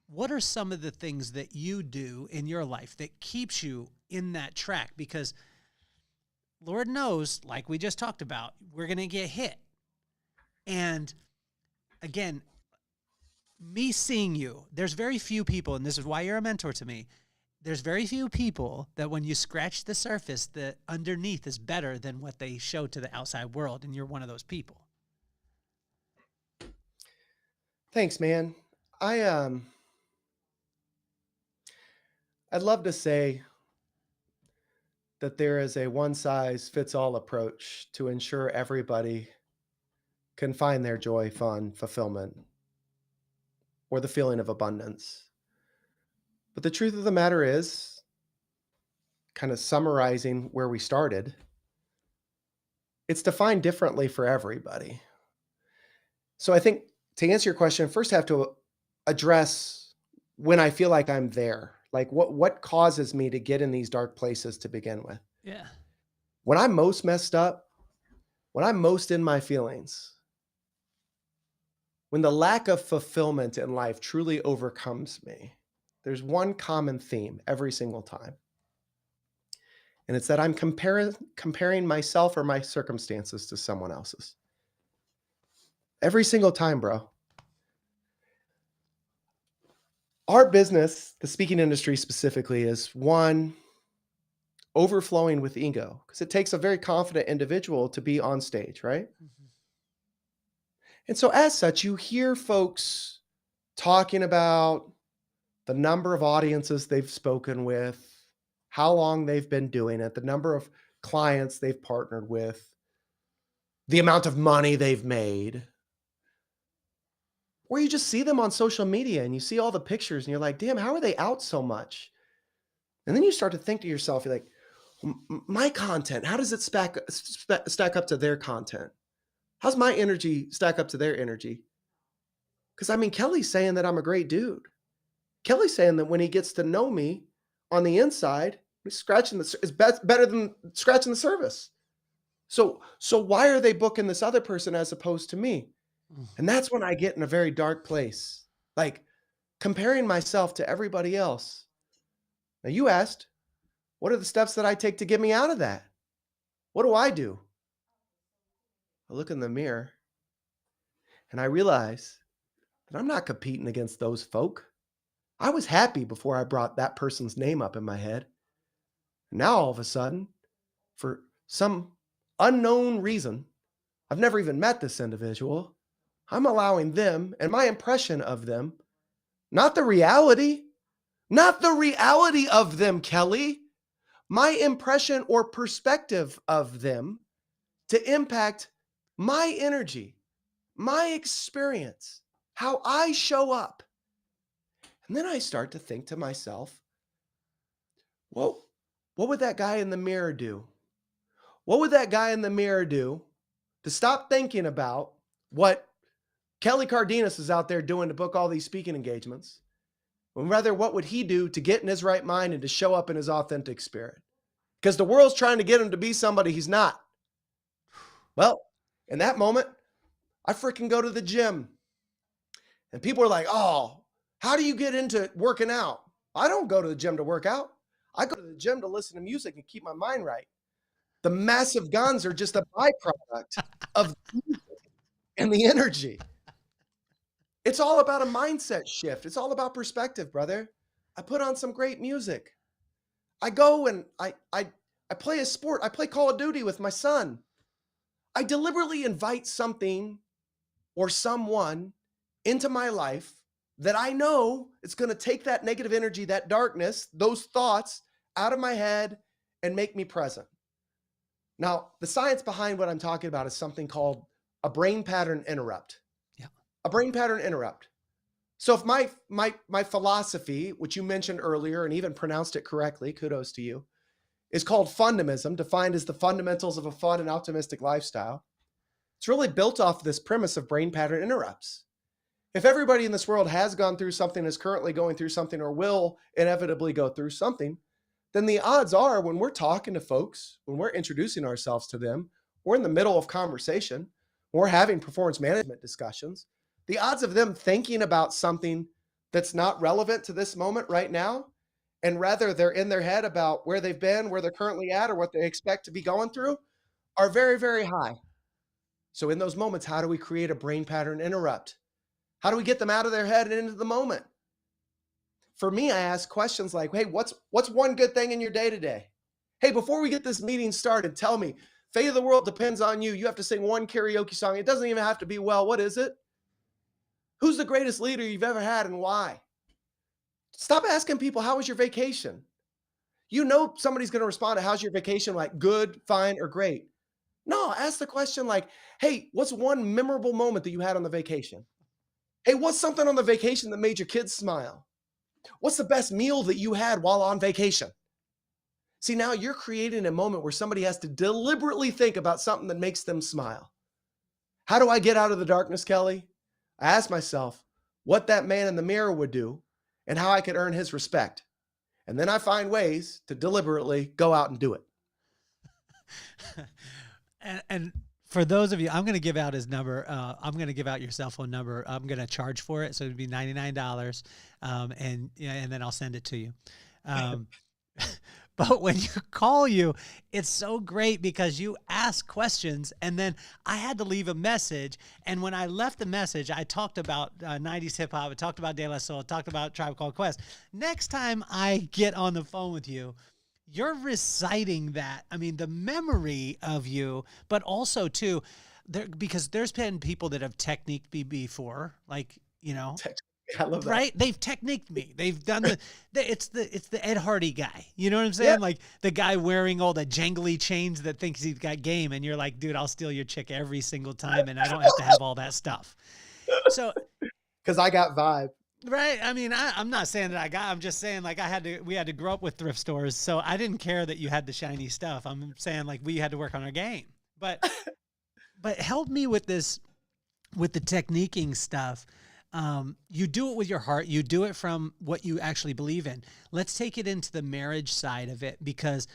what are some of the things that you do in your life that keeps you in that track? Because Lord knows, like we just talked about, we're going to get hit. And again, me seeing you, there's very few people, and this is why you're a mentor to me, there's very few people that when you scratch the surface, the underneath is better than what they show to the outside world. And you're one of those people. Thanks, man. I I'd love to say that there is a one size fits all approach to ensure everybody can find their joy, fun, fulfillment, or the feeling of abundance. But the truth of the matter is, kind of summarizing where we started, it's defined differently for everybody. So I think to answer your question, first I have to address when I feel like I'm there. Like what causes me to get in these dark places to begin with? Yeah. When I'm most messed up, when I'm most in my feelings, when the lack of fulfillment in life truly overcomes me, there's one common theme every single time. And it's that I'm comparing myself or my circumstances to someone else's. Every single time, bro. Our business, the speaking industry specifically, is one overflowing with ego because it takes a very confident individual to be on stage, right? Mm-hmm. And so as such, you hear folks talking about the number of audiences they've spoken with, how long they've been doing it, the number of clients they've partnered with, the amount of money they've made. Or you just see them on social media and you see all the pictures and you're like, damn, how are they out so much? And then you start to think to yourself, you're like, my content, how does it stack up to their content? How's my energy stack up to their energy? Because I mean, Kelly's saying that I'm a great dude. Kelly's saying that when he gets to know me on the inside, he's scratching is better than scratching the surface. So why are they booking this other person as opposed to me? And that's when I get in a very dark place, like comparing myself to everybody else. Now you asked, what are the steps that I take to get me out of that? What do? I look in the mirror and I realize that I'm not competing against those folk. I was happy before I brought that person's name up in my head. Now all of a sudden, for some unknown reason, I've never even met this individual, I'm allowing them and my impression of them, not the reality of them, Kelly, my impression or perspective of them to impact my energy, my experience, how I show up. And then I start to think to myself, well, what would that guy in the mirror do? What would that guy in the mirror do to stop thinking about what Kelly Cardenas is out there doing to book all these speaking engagements? And rather, what would he do to get in his right mind and to show up in his authentic spirit? Because the world's trying to get him to be somebody he's not. Well, in that moment, I freaking go to the gym. And people are like, oh, how do you get into working out? I don't go to the gym to work out. I go to the gym to listen to music and keep my mind right. The massive guns are just a byproduct of the music and the energy. It's all about a mindset shift. It's all about perspective, brother. I put on some great music. I go and I play a sport. I play Call of Duty with my son. I deliberately invite something or someone into my life that I know it's going to take that negative energy, that darkness, those thoughts out of my head and make me present. Now, the science behind what I'm talking about is something called a brain pattern interrupt. Yeah. A brain pattern interrupt. So if my philosophy, which you mentioned earlier and even pronounced it correctly, kudos to you, is called Fundamism, defined as the fundamentals of a fun and optimistic lifestyle. It's really built off this premise of brain pattern interrupts. If everybody in this world has gone through something, is currently going through something, or will inevitably go through something, then the odds are when we're talking to folks, when we're introducing ourselves to them, we're in the middle of conversation, we're having performance management discussions, the odds of them thinking about something that's not relevant to this moment right now, and rather they're in their head about where they've been, where they're currently at, or what they expect to be going through, are very, very high. So in those moments, how do we create a brain pattern interrupt? How do we get them out of their head and into the moment? For me, I ask questions like, hey, what's one good thing in your day today? Hey, before we get this meeting started, tell me, fate of the world depends on you. You have to sing one karaoke song. It doesn't even have to be well. What is it? Who's the greatest leader you've ever had and why? Stop asking people, how was your vacation? You know somebody's going to respond to how's your vacation like good, fine, or great. No, ask the question like, hey, what's one memorable moment that you had on the vacation? Hey, what's something on the vacation that made your kids smile? What's the best meal that you had while on vacation? See, now you're creating a moment where somebody has to deliberately think about something that makes them smile. How do I get out of the darkness, Kelly? I ask myself what that man in the mirror would do and how I could earn his respect. And then I find ways to deliberately go out and do it. And for those of you, I'm going to give out his number. I'm going to give out your cell phone number. I'm going to charge for it. So it'd be $99. And then I'll send it to you. But when you call you, it's so great because you ask questions and then I had to leave a message. And when I left the message, I talked about 90s hip hop. I talked about De La Soul. I talked about Tribe Called Quest. Next time I get on the phone with you, you're reciting that. I mean, the memory of you, but also too, because there's been people that have techniqued me before, like, I love that. right? They've techniqued me. They've done it's the Ed Hardy guy. You know what I'm saying? Yeah. Like the guy wearing all the jangly chains that thinks he's got game. And you're like, dude, I'll steal your chick every single time. And I don't have to have all that stuff. So, because I got vibe. right. I mean, I'm not saying that I'm just saying like we had to grow up with thrift stores. So I didn't care that you had the shiny stuff. I'm saying like we had to work on our game, but help me with this, with the techniquing stuff. You do it with your heart. You do it from what you actually believe in. Let's take it into the marriage side of it, because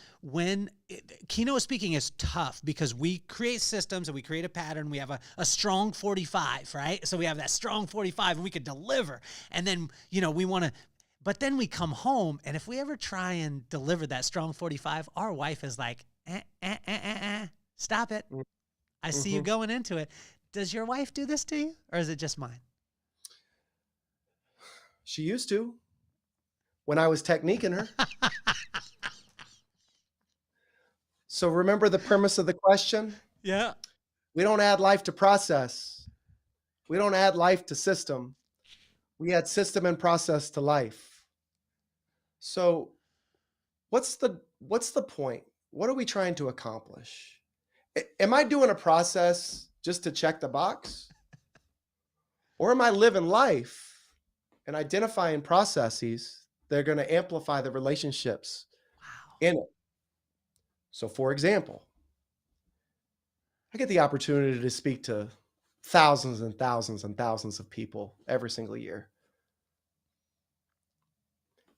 keynote speaking is tough because we create systems and we create a pattern. We have a strong 45, right? So we have that strong 45 and we could deliver. And then, we want to, but then we come home and if we ever try and deliver that strong 45, our wife is like, stop it. I see you going into it. Does your wife do this to you or is it just mine? She used to when I was techniquing her. So remember the premise of the question? Yeah. We don't add life to process. We don't add life to system. We add system and process to life. So what's the point? What are we trying to accomplish? Am I doing a process just to check the box? Or am I living life and identifying processes that are going to amplify the relationships in it? So for example, I get the opportunity to speak to thousands and thousands and thousands of people every single year.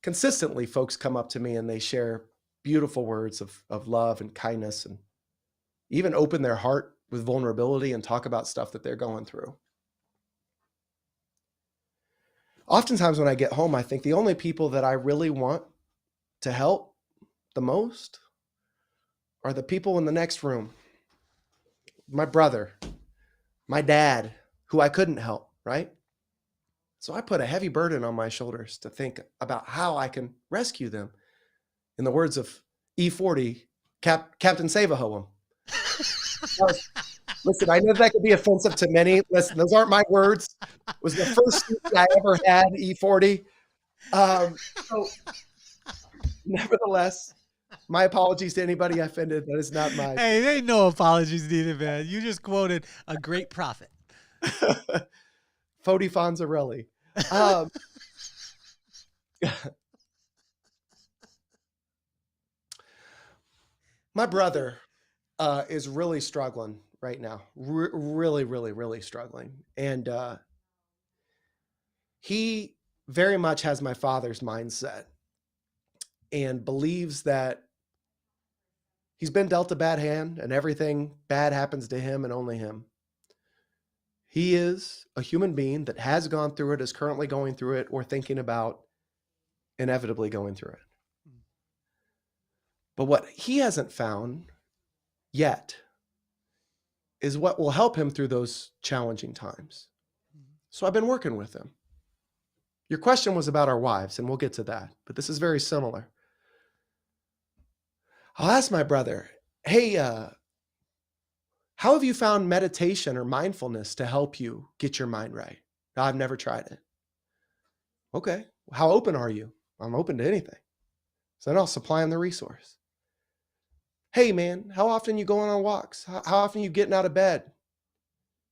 Consistently, folks come up to me and they share beautiful words of love and kindness and even open their heart with vulnerability and talk about stuff that they're going through. Oftentimes when I get home, I think the only people that I really want to help the most are the people in the next room. My brother, my dad, who I couldn't help, right? So I put a heavy burden on my shoulders to think about how I can rescue them. In the words of E40, Captain Save-A-Ho-em. Listen, I know that could be offensive to many. Listen, those aren't my words. It was the first speech I ever had, E40. So, nevertheless, my apologies to anybody I offended. That is not my... Hey, there ain't no apologies needed, man. You just quoted a great prophet. Fodi Fonzarelli. My brother is really struggling right now. Really struggling. And he very much has my father's mindset and believes that he's been dealt a bad hand and everything bad happens to him and only him. He is a human being that has gone through it, is currently going through it, or thinking about inevitably going through it. But what he hasn't found yet is what will help him through those challenging times. So I've been working with him. Your question was about our wives, and we'll get to that, but this is very similar. I'll ask my brother, hey, how have you found meditation or mindfulness to help you get your mind right? I've never tried it. Okay. How open are you? I'm open to anything. So then I'll supply them the resource. Hey, man, how often you going on walks? How often you getting out of bed?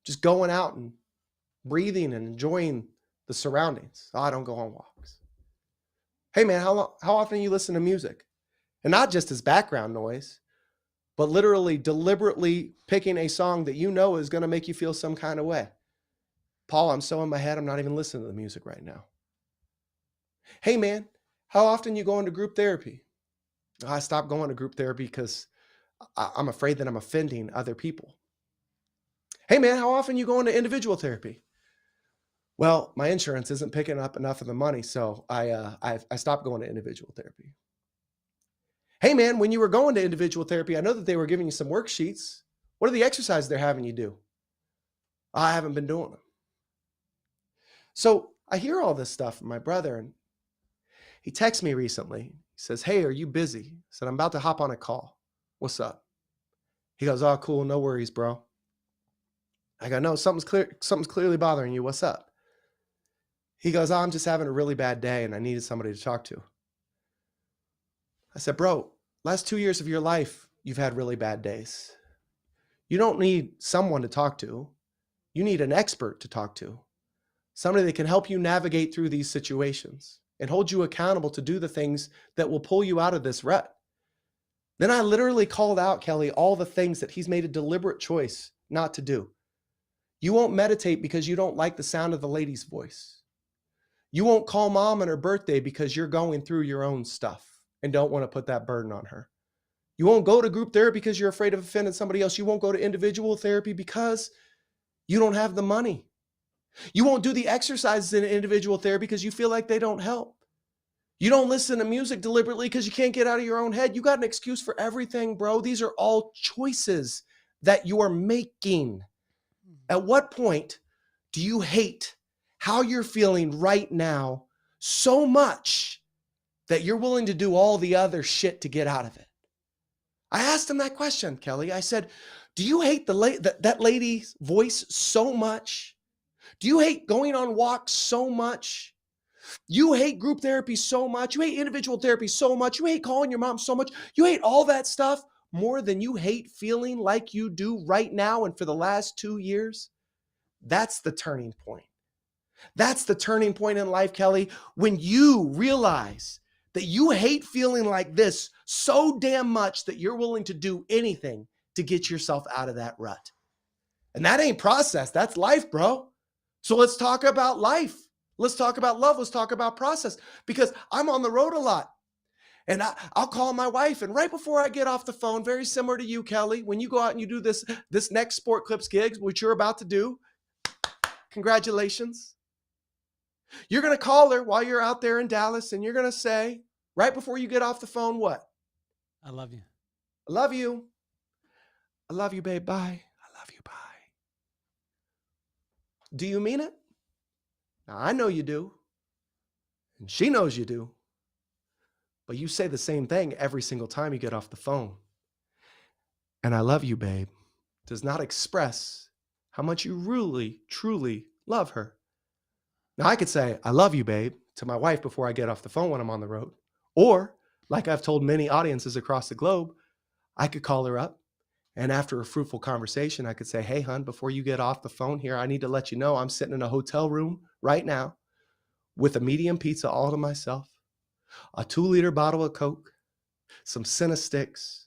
Just going out and breathing and enjoying the surroundings. Oh, I don't go on walks. Hey, man, how often you listen to music? And not just as background noise, but literally deliberately picking a song that you know is going to make you feel some kind of way. Paul, I'm so in my head, I'm not even listening to the music right now. Hey, man, how often you go into group therapy? I stopped going to group therapy because I'm afraid that I'm offending other people. Hey, man, how often you go into individual therapy? Well, my insurance isn't picking up enough of the money, so I stopped going to individual therapy. Hey, man, when you were going to individual therapy, I know that they were giving you some worksheets. What are the exercises they're having you do? I haven't been doing them. So I hear all this stuff from my brother, and he texts me recently. He says, hey, are you busy? I said, I'm about to hop on a call. What's up? He goes, oh, cool. No worries, bro. I go, no, something's clearly bothering you. What's up? He goes, oh, I'm just having a really bad day and I needed somebody to talk to. I said, bro, last 2 years of your life, you've had really bad days. You don't need someone to talk to. You need an expert to talk to. Somebody that can help you navigate through these situations and hold you accountable to do the things that will pull you out of this rut. Then I literally called out, Kelly, all the things that he's made a deliberate choice not to do. You won't meditate because you don't like the sound of the lady's voice. You won't call mom on her birthday because you're going through your own stuff and don't want to put that burden on her. You won't go to group therapy because you're afraid of offending somebody else. You won't go to individual therapy because you don't have the money. You won't do the exercises in individual therapy because you feel like they don't help. You don't listen to music deliberately because you can't get out of your own head. You got an excuse for everything, bro. These are all choices that you are making. At what point do you hate how you're feeling right now so much that you're willing to do all the other shit to get out of it? I asked him that question, Kelly. I said, do you hate that lady's voice so much? Do you hate going on walks so much? You hate group therapy so much. You hate individual therapy so much. You hate calling your mom so much. You hate all that stuff more than you hate feeling like you do right now and for the last 2 years. That's the turning point. That's the turning point in life, Kelly, when you realize that you hate feeling like this so damn much that you're willing to do anything to get yourself out of that rut. And that ain't process. That's life, bro. So let's talk about life. Let's talk about love. Let's talk about process, because I'm on the road a lot. And I'll call my wife, and right before I get off the phone, very similar to you, Kelly, when you go out and you do this next Sport Clips gig, which you're about to do, congratulations. You're going to call her while you're out there in Dallas, and you're going to say, right before you get off the phone, what? I love you. I love you. I love you, babe. Bye. I love you. Bye. Do you mean it? Now, I know you do. And she knows you do. But you say the same thing every single time you get off the phone. And I love you, babe, does not express how much you really, truly love her. Now, I could say, I love you, babe, to my wife before I get off the phone when I'm on the road. Or, like I've told many audiences across the globe, I could call her up, and after a fruitful conversation, I could say, hey, hun, before you get off the phone here, I need to let you know I'm sitting in a hotel room right now with a medium pizza all to myself, a 2-liter bottle of Coke, some Cinna sticks,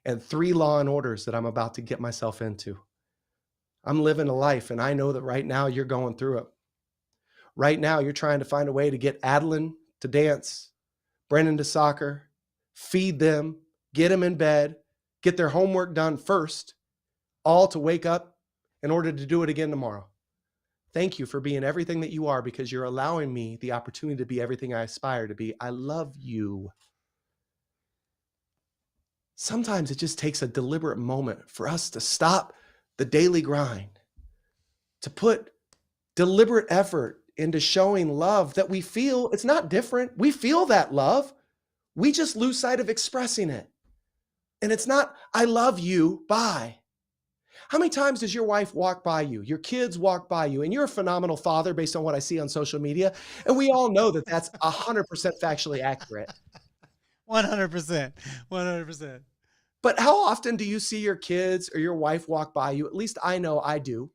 and 3 Law and Orders that I'm about to get myself into. I'm living a life, and I know that right now you're going through it. Right now, you're trying to find a way to get Adeline to dance, Brennan to soccer, feed them, get them in bed, get their homework done first, all to wake up in order to do it again tomorrow. Thank you for being everything that you are, because you're allowing me the opportunity to be everything I aspire to be. I love you. Sometimes it just takes a deliberate moment for us to stop the daily grind, to put deliberate effort into showing love that we feel. It's not different. We feel that love. We just lose sight of expressing it. And it's not, I love you, bye. How many times does your wife walk by you? Your kids walk by you, and you're a phenomenal father based on what I see on social media. And we all know that that's 100% factually accurate. 100%. 100%. But how often do you see your kids or your wife walk by you? At least I know I do.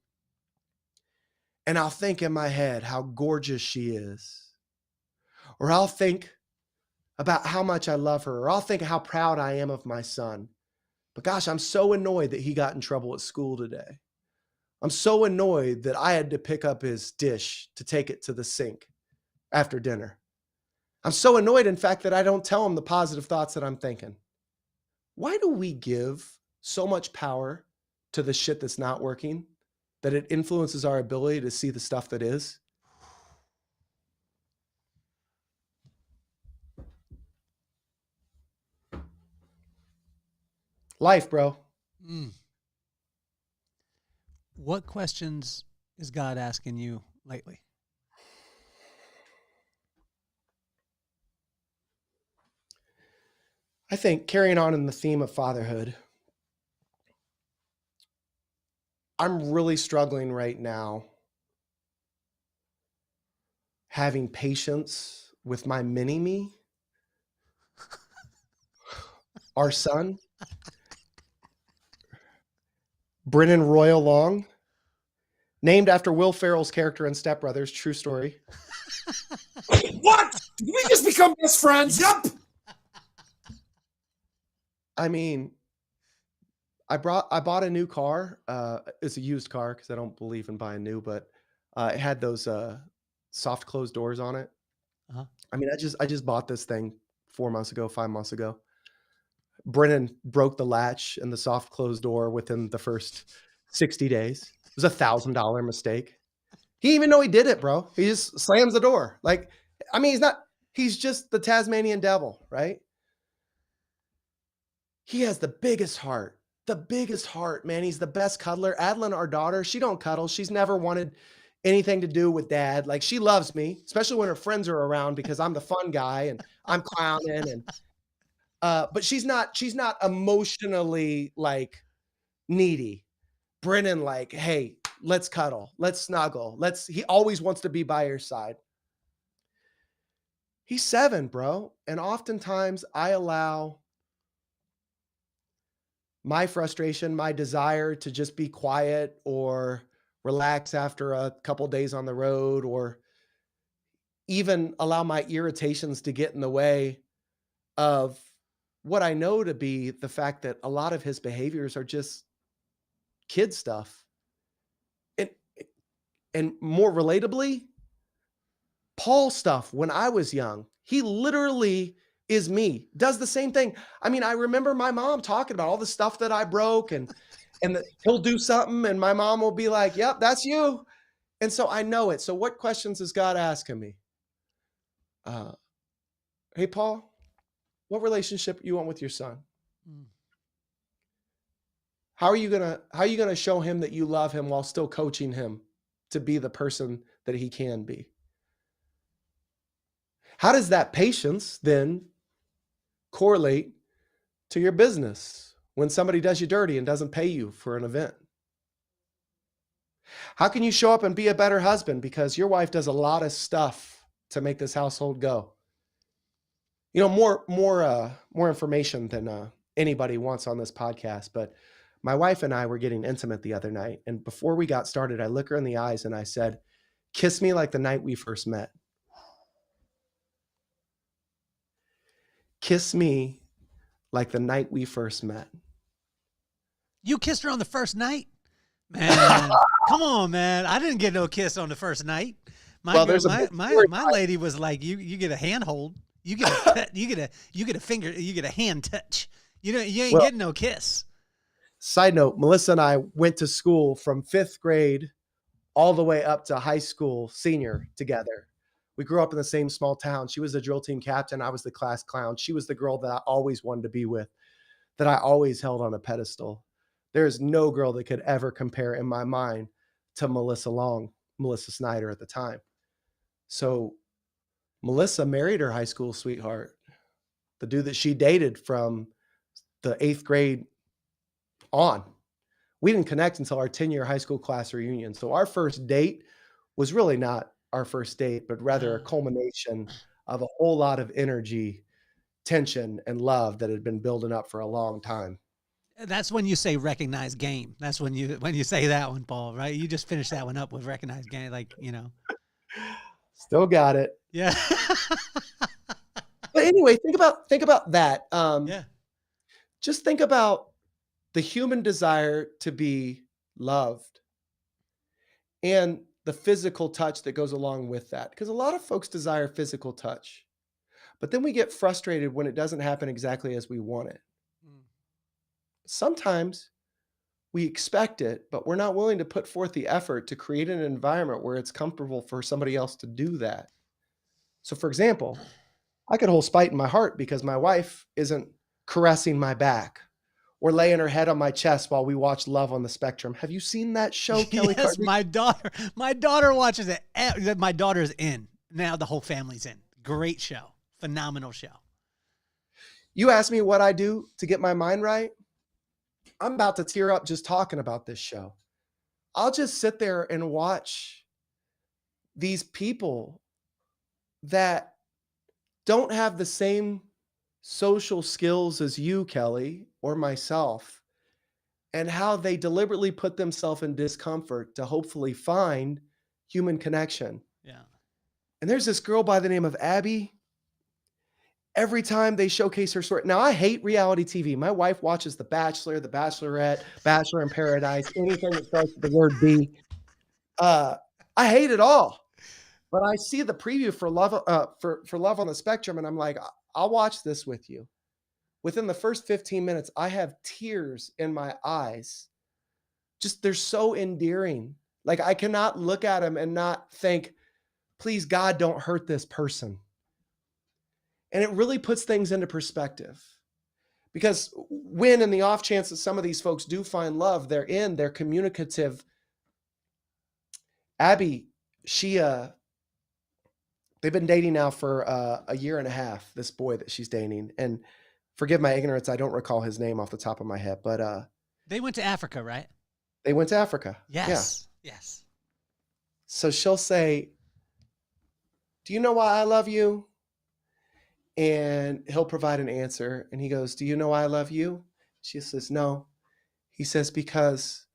And I'll think in my head how gorgeous she is. Or I'll think about how much I love her. Or I'll think how proud I am of my son. But gosh, I'm so annoyed that he got in trouble at school today. I'm so annoyed that I had to pick up his dish to take it to the sink after dinner. I'm so annoyed, in fact, that I don't tell him the positive thoughts that I'm thinking. Why do we give so much power to the shit that's not working that it influences our ability to see the stuff that is? Life, bro. What questions is God asking you lately? I think carrying on in the theme of fatherhood, I'm really struggling right now having patience with my mini-me, our son, Brennan Royal Long, named after Will Ferrell's character in Step Brothers, true story. What? Did we just become best friends? Yup. I mean, I bought a new car. It's a used car because I don't believe in buying new, but it had those soft closed doors on it. Uh-huh. I mean, I just bought this thing 4 months ago, 5 months ago. Brennan broke the latch and the soft closed door within the first 60 days. It was $1,000 mistake. He didn't even know he did it, bro. He just slams the door. Like, I mean, he's just the Tasmanian devil, right? He has the biggest heart, man. He's the best cuddler. Adeline, our daughter, she don't cuddle. She's never wanted anything to do with dad. Like, she loves me, especially when her friends are around because I'm the fun guy and I'm clowning. And but she's not emotionally like needy. Brennan, like, hey, let's cuddle, let's snuggle, he always wants to be by your side. He's 7, bro. And oftentimes I allow my frustration, my desire to just be quiet or relax after a couple days on the road, or even allow my irritations to get in the way of what I know to be the fact that a lot of his behaviors are just kid stuff. And more relatably, Paul stuff when I was young. He literally is me, does the same thing. I mean, I remember my mom talking about all the stuff that I broke and he'll do something and my mom will be like, yep, that's you. And so I know it. So what questions is God asking me? Hey, Paul, what relationship you want with your son? How are you gonna show him that you love him while still coaching him to be the person that he can be? How does that patience then correlate to your business when somebody does you dirty and doesn't pay you for an event? How can you show up and be a better husband because your wife does a lot of stuff to make this household go? You know, more information than anybody wants on this podcast, but my wife and I were getting intimate the other night, and before we got started, I looked her in the eyes and I said, "Kiss me like the night we first met." Kiss me like the night we first met. You kissed her on the first night? Man, come on, man. I didn't get no kiss on the first night. My lady was like, you get a handhold. You get a finger, you get a hand touch. You ain't getting no kiss. Side note, Melissa and I went to school from 5th grade all the way up to high school senior together. We grew up in the same small town. She was the drill team captain. I was the class clown. She was the girl that I always wanted to be with, that I always held on a pedestal. There is no girl that could ever compare in my mind to Melissa Long, Melissa Snyder at the time. So Melissa married her high school sweetheart, the dude that she dated from the 8th grade on. We didn't connect until our 10-year high school class reunion. So our first date was really not our first date, but rather a culmination of a whole lot of energy, tension, and love that had been building up for a long time. That's when you say recognize game. That's when you say that one, Paul, right? You just finished that one up with recognize game, like, you know. Still got it. Yeah. But anyway, think about that. Yeah. Just think about the human desire to be loved and the physical touch that goes along with that. Because a lot of folks desire physical touch, but then we get frustrated when it doesn't happen exactly as we want it. Sometimes we expect it, but we're not willing to put forth the effort to create an environment where it's comfortable for somebody else to do that. So for example, I could hold spite in my heart because my wife isn't caressing my back or laying her head on my chest while we watch Love on the Spectrum. Have you seen that show, Kelly? Yes, Cardenas? my daughter watches it. My daughter's in. Now the whole family's in. Great show. Phenomenal show. You ask me what I do to get my mind right. I'm about to tear up just talking about this show. I'll just sit there and watch these people that don't have the same social skills as you, Kelly, or myself, and how they deliberately put themselves in discomfort to hopefully find human connection. Yeah. And there's this girl by the name of Abby. Every time they showcase her story. Now, I hate reality TV. My wife watches The Bachelor, The Bachelorette, Bachelor in Paradise, anything that starts with the word B. I hate it all. But I see the preview for Love for Love on the Spectrum, and I'm like, I'll watch this with you. Within the first 15 minutes, I have tears in my eyes. Just, they're so endearing. Like, I cannot look at them and not think, please, God, don't hurt this person. And it really puts things into perspective. Because when, in the off chance that some of these folks do find love, they're communicative. Abby, they've been dating now for a year and a half, this boy that she's dating. And forgive my ignorance, I don't recall his name off the top of my head, but they went to Africa, right? They went to Africa. Yes. Yeah. Yes. So she'll say, do you know why I love you? And he'll provide an answer. And he goes, do you know why I love you? She says, no. He says, because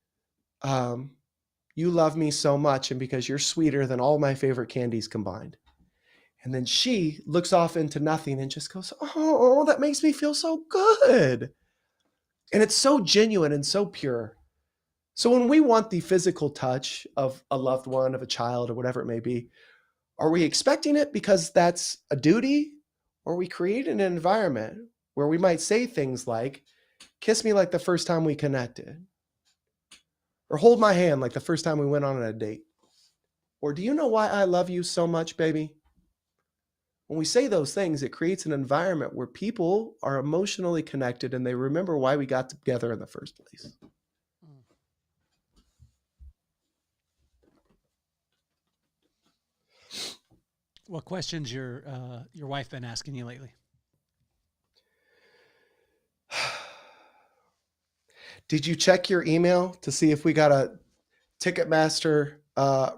you love me so much and because you're sweeter than all my favorite candies combined. And then she looks off into nothing and just goes, oh, that makes me feel so good. And it's so genuine and so pure. So when we want the physical touch of a loved one, of a child, or whatever it may be, are we expecting it because that's a duty? Or we create an environment where we might say things like, kiss me like the first time we connected. Or hold my hand like the first time we went on a date. Or do you know why I love you so much, baby? When we say those things, it creates an environment where people are emotionally connected and they remember why we got together in the first place. What questions your wife been asking you lately? Did you check your email to see if we got a Ticketmaster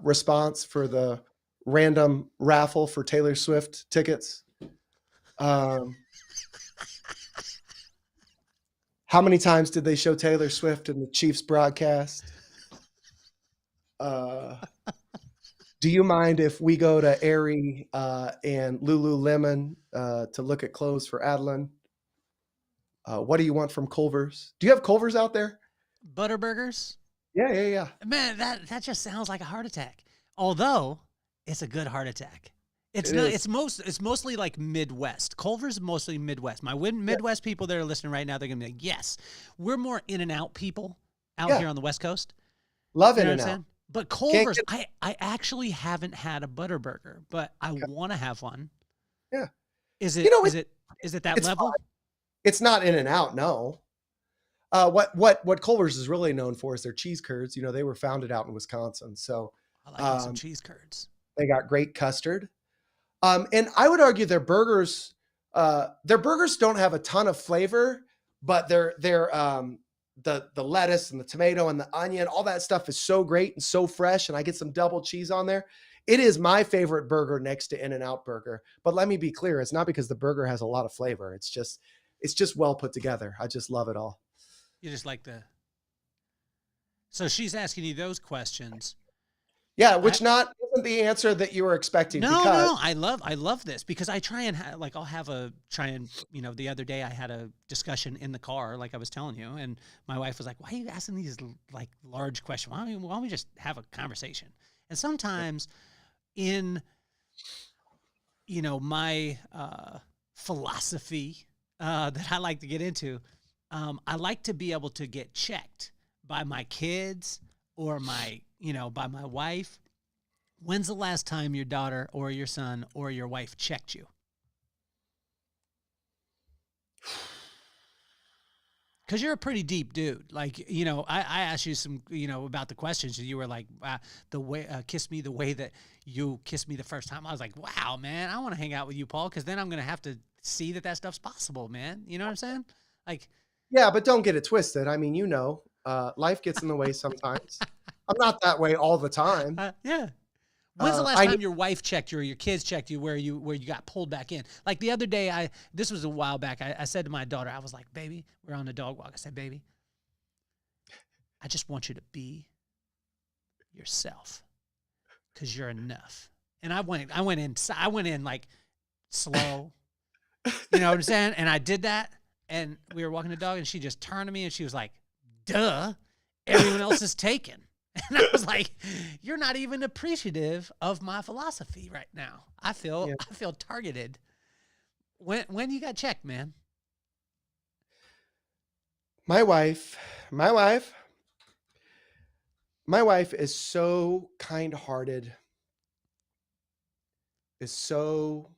response for the random raffle for Taylor Swift tickets? How many times did they show Taylor Swift in the Chiefs broadcast? Do you mind if we go to Aerie and Lululemon to look at clothes for Adeline? What do you want from Culver's? Do you have Culver's out there? Butterburgers? Yeah. Man, that just sounds like a heart attack. Although it's a good heart attack. It's mostly like Midwest. Culver's is mostly Midwest. My Midwest people that are listening right now, they're gonna be like, yes, we're more in and out people out here on the West Coast. Love You in know and what I'm out. saying? But Culver's, I actually haven't had a Butterburger, but I want to have one. Yeah. Is it that level? Fine. It's not in and out, no. What Culver's is really known for is their cheese curds. You know, they were founded out in Wisconsin. So I like some cheese curds. They got great custard. And I would argue their burgers don't have a ton of flavor, but the lettuce and the tomato and the onion, all that stuff is so great and so fresh. And I get some double cheese on there. It is my favorite burger next to In-N-Out Burger. But let me be clear, it's not because the burger has a lot of flavor. It's just well put together. I just love it all. You just like so she's asking you those questions. Yeah, which isn't the answer that you were expecting. No, I love this because I try and the other day I had a discussion in the car, like I was telling you, and my wife was like, "Why are you asking these like large questions? Why don't we just have a conversation?" And sometimes in, my philosophy that I like to get into, I like to be able to get checked by my kids or by my wife. When's the last time your daughter or your son or your wife checked you? Because you're a pretty deep dude. Like, I asked you some, about the questions, and you were like, kiss me the way that you kissed me the first time. I was like, wow, man, I want to hang out with you, Paul, because then I'm going to have to see that stuff's possible, man. You know what I'm saying? Like, yeah, but don't get it twisted. I mean, life gets in the way sometimes. I'm not that way all the time. Yeah. When's the last time your wife checked you or your kids checked you where you got pulled back in? Like the other day, this was a while back, I said to my daughter, I was like, baby, we're on the dog walk. I said, baby, I just want you to be yourself because you're enough. And I went in like slow, you know what I'm saying? And I did that, and we were walking the dog, and she just turned to me and she was like, duh, everyone else is taken. And I was like, you're not even appreciative of my philosophy right now. I feel targeted. When you got checked, man? My wife is so kind-hearted, is so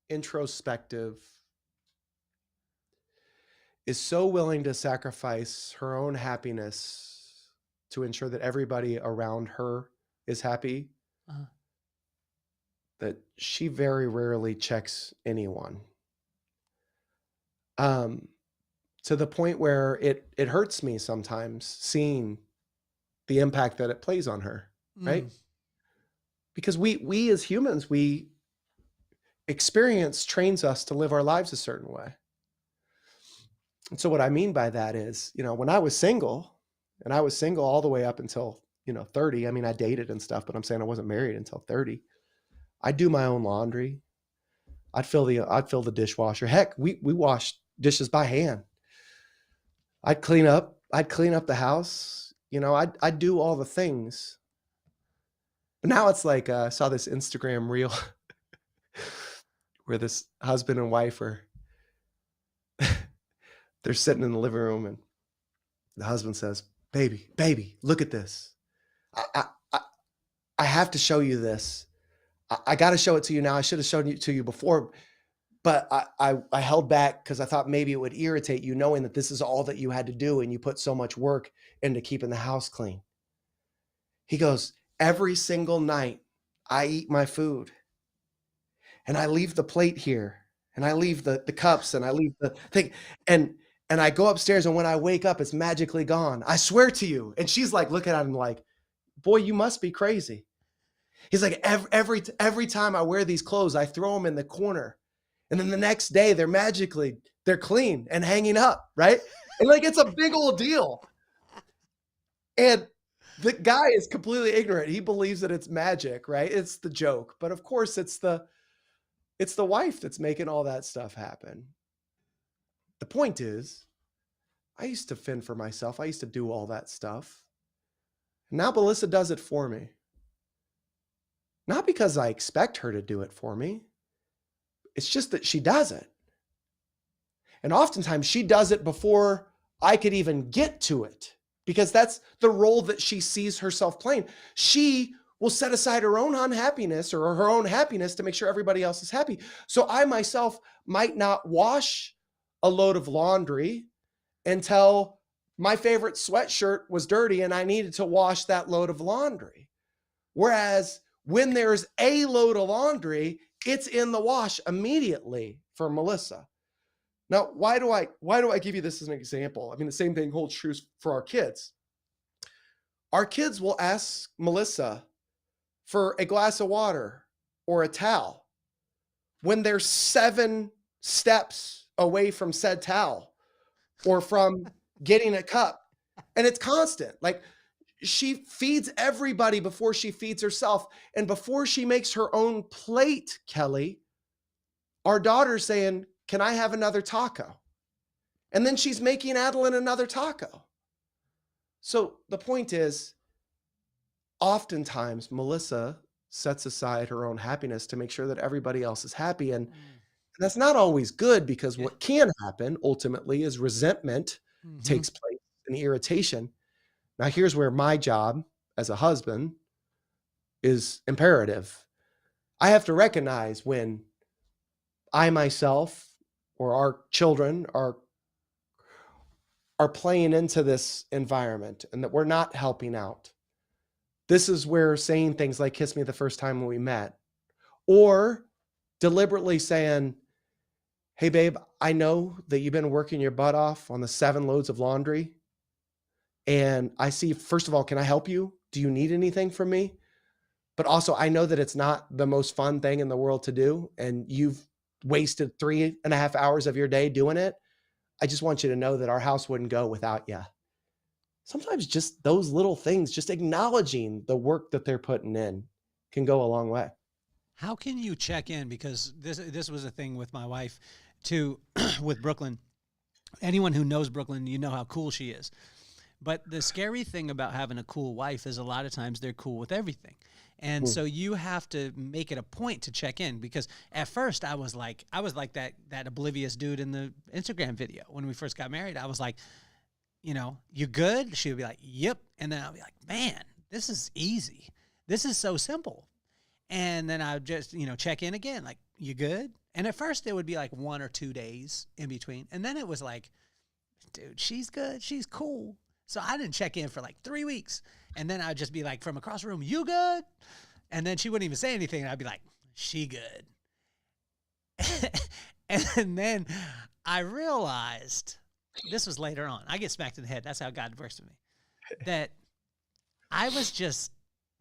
introspective, is so willing to sacrifice her own happiness to ensure that everybody around her is happy, that she very rarely checks anyone. To the point where it hurts me sometimes seeing the impact that it plays on her, right? Because we as humans, experience trains us to live our lives a certain way. And so what I mean by that is, when I was single, and I was single all the way up until, 30. I mean, I dated and stuff, but I'm saying I wasn't married until 30. I'd do my own laundry. I'd fill the dishwasher. Heck, we washed dishes by hand. I'd clean up the house. I'd do all the things. But now it's like, I saw this Instagram reel where this husband and wife they're sitting in the living room, and the husband says, baby, look at this. I have to show you this. I got to show it to you now. I should have shown it to you before, but I held back because I thought maybe it would irritate you knowing that this is all that you had to do and you put so much work into keeping the house clean. He goes, every single night I eat my food and I leave the plate here and I leave the cups and I leave the thing and I go upstairs, and when I wake up, it's magically gone. I swear to you. And she's like looking at him like, boy, you must be crazy. He's like, every time I wear these clothes, I throw them in the corner. And then the next day they're clean and hanging up, right? And like, it's a big old deal. And the guy is completely ignorant. He believes that it's magic, right? It's the joke. But of course, it's the wife that's making all that stuff happen. The point is, I used to fend for myself. I used to do all that stuff. Now Melissa does it for me. Not because I expect her to do it for me. It's just that she does it. And oftentimes she does it before I could even get to it, because that's the role that she sees herself playing. She will set aside her own unhappiness or her own happiness to make sure everybody else is happy. So I myself might not wash a load of laundry until my favorite sweatshirt was dirty and I needed to wash that load of laundry. Whereas When there's a load of laundry, it's in the wash immediately for Melissa. Now, why do I give you this as an example? I mean, the same thing holds true for our kids. Our kids will ask Melissa for a glass of water or a towel when they're 7 steps away from said towel or from getting a cup. And it's constant. Like, she feeds everybody before she feeds herself. And before she makes her own plate, Kelly, our daughter's saying, "Can I have another taco?" And then she's making Adeline another taco. So the point is, oftentimes Melissa sets aside her own happiness to make sure that everybody else is happy. And that's not always good, because what can happen ultimately is resentment takes place and irritation. Now, here's where my job as a husband is imperative. I have to recognize when I myself or our children are playing into this environment and that we're not helping out. This is where saying things like "kiss me the first time we met," or deliberately saying, "Hey babe, I know that you've been working your butt off on the 7 loads of laundry. And I see, first of all, can I help you? Do you need anything from me? But also, I know that it's not the most fun thing in the world to do, and you've wasted 3.5 hours of your day doing it. I just want you to know that our house wouldn't go without you." Sometimes just those little things, just acknowledging the work that they're putting in, can go a long way. How can you check in? Because this was a thing with my wife too, with Brooklyn. Anyone who knows Brooklyn, you know how cool she is. But the scary thing about having a cool wife is a lot of times they're cool with everything. And so you have to make it a point to check in, because at first I was like that oblivious dude in the Instagram video. When we first got married, I was like, "You good?" She would be like, "Yep." And then I'll be like, "Man, this is easy. This is so simple." And then I would just, check in again, like, "You good?" And at first it would be like 1 or 2 days in between. And then it was like, "Dude, she's good. She's cool." So I didn't check in for like 3 weeks. And then I'd just be like, from across the room, "You good?" And then she wouldn't even say anything. And I'd be like, "She good." And then I realized, this was later on, I get smacked in the head. That's how God works with me. That I was just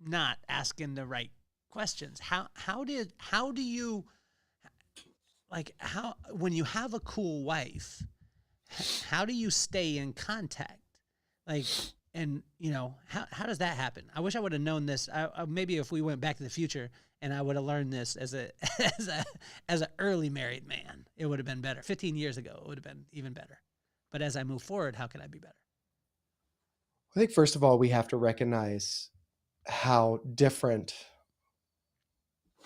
not asking the right questions. When you have a cool wife, how do you stay in contact? Like, and how does that happen? I wish I would have known this. Maybe if we went back to the future and I would have learned this as an early married man, it would have been better. 15 years ago, it would have been even better. But as I move forward, how can I be better? I think, first of all, we have to recognize how different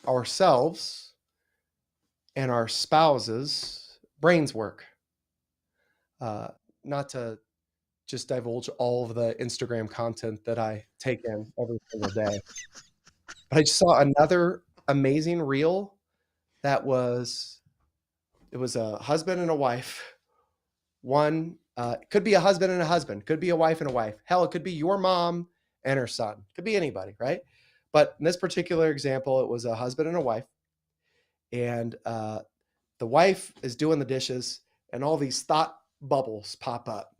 ourselves and our spouses' brains work. Not to just divulge all of the Instagram content that I take in every single day, but I just saw another amazing reel it was a husband and a wife. One, it could be a husband and a husband, could be a wife and a wife. Hell, it could be your mom and her son. Could be anybody, right? But in this particular example, it was a husband and a wife. And the wife is doing the dishes, and all these thought bubbles pop up.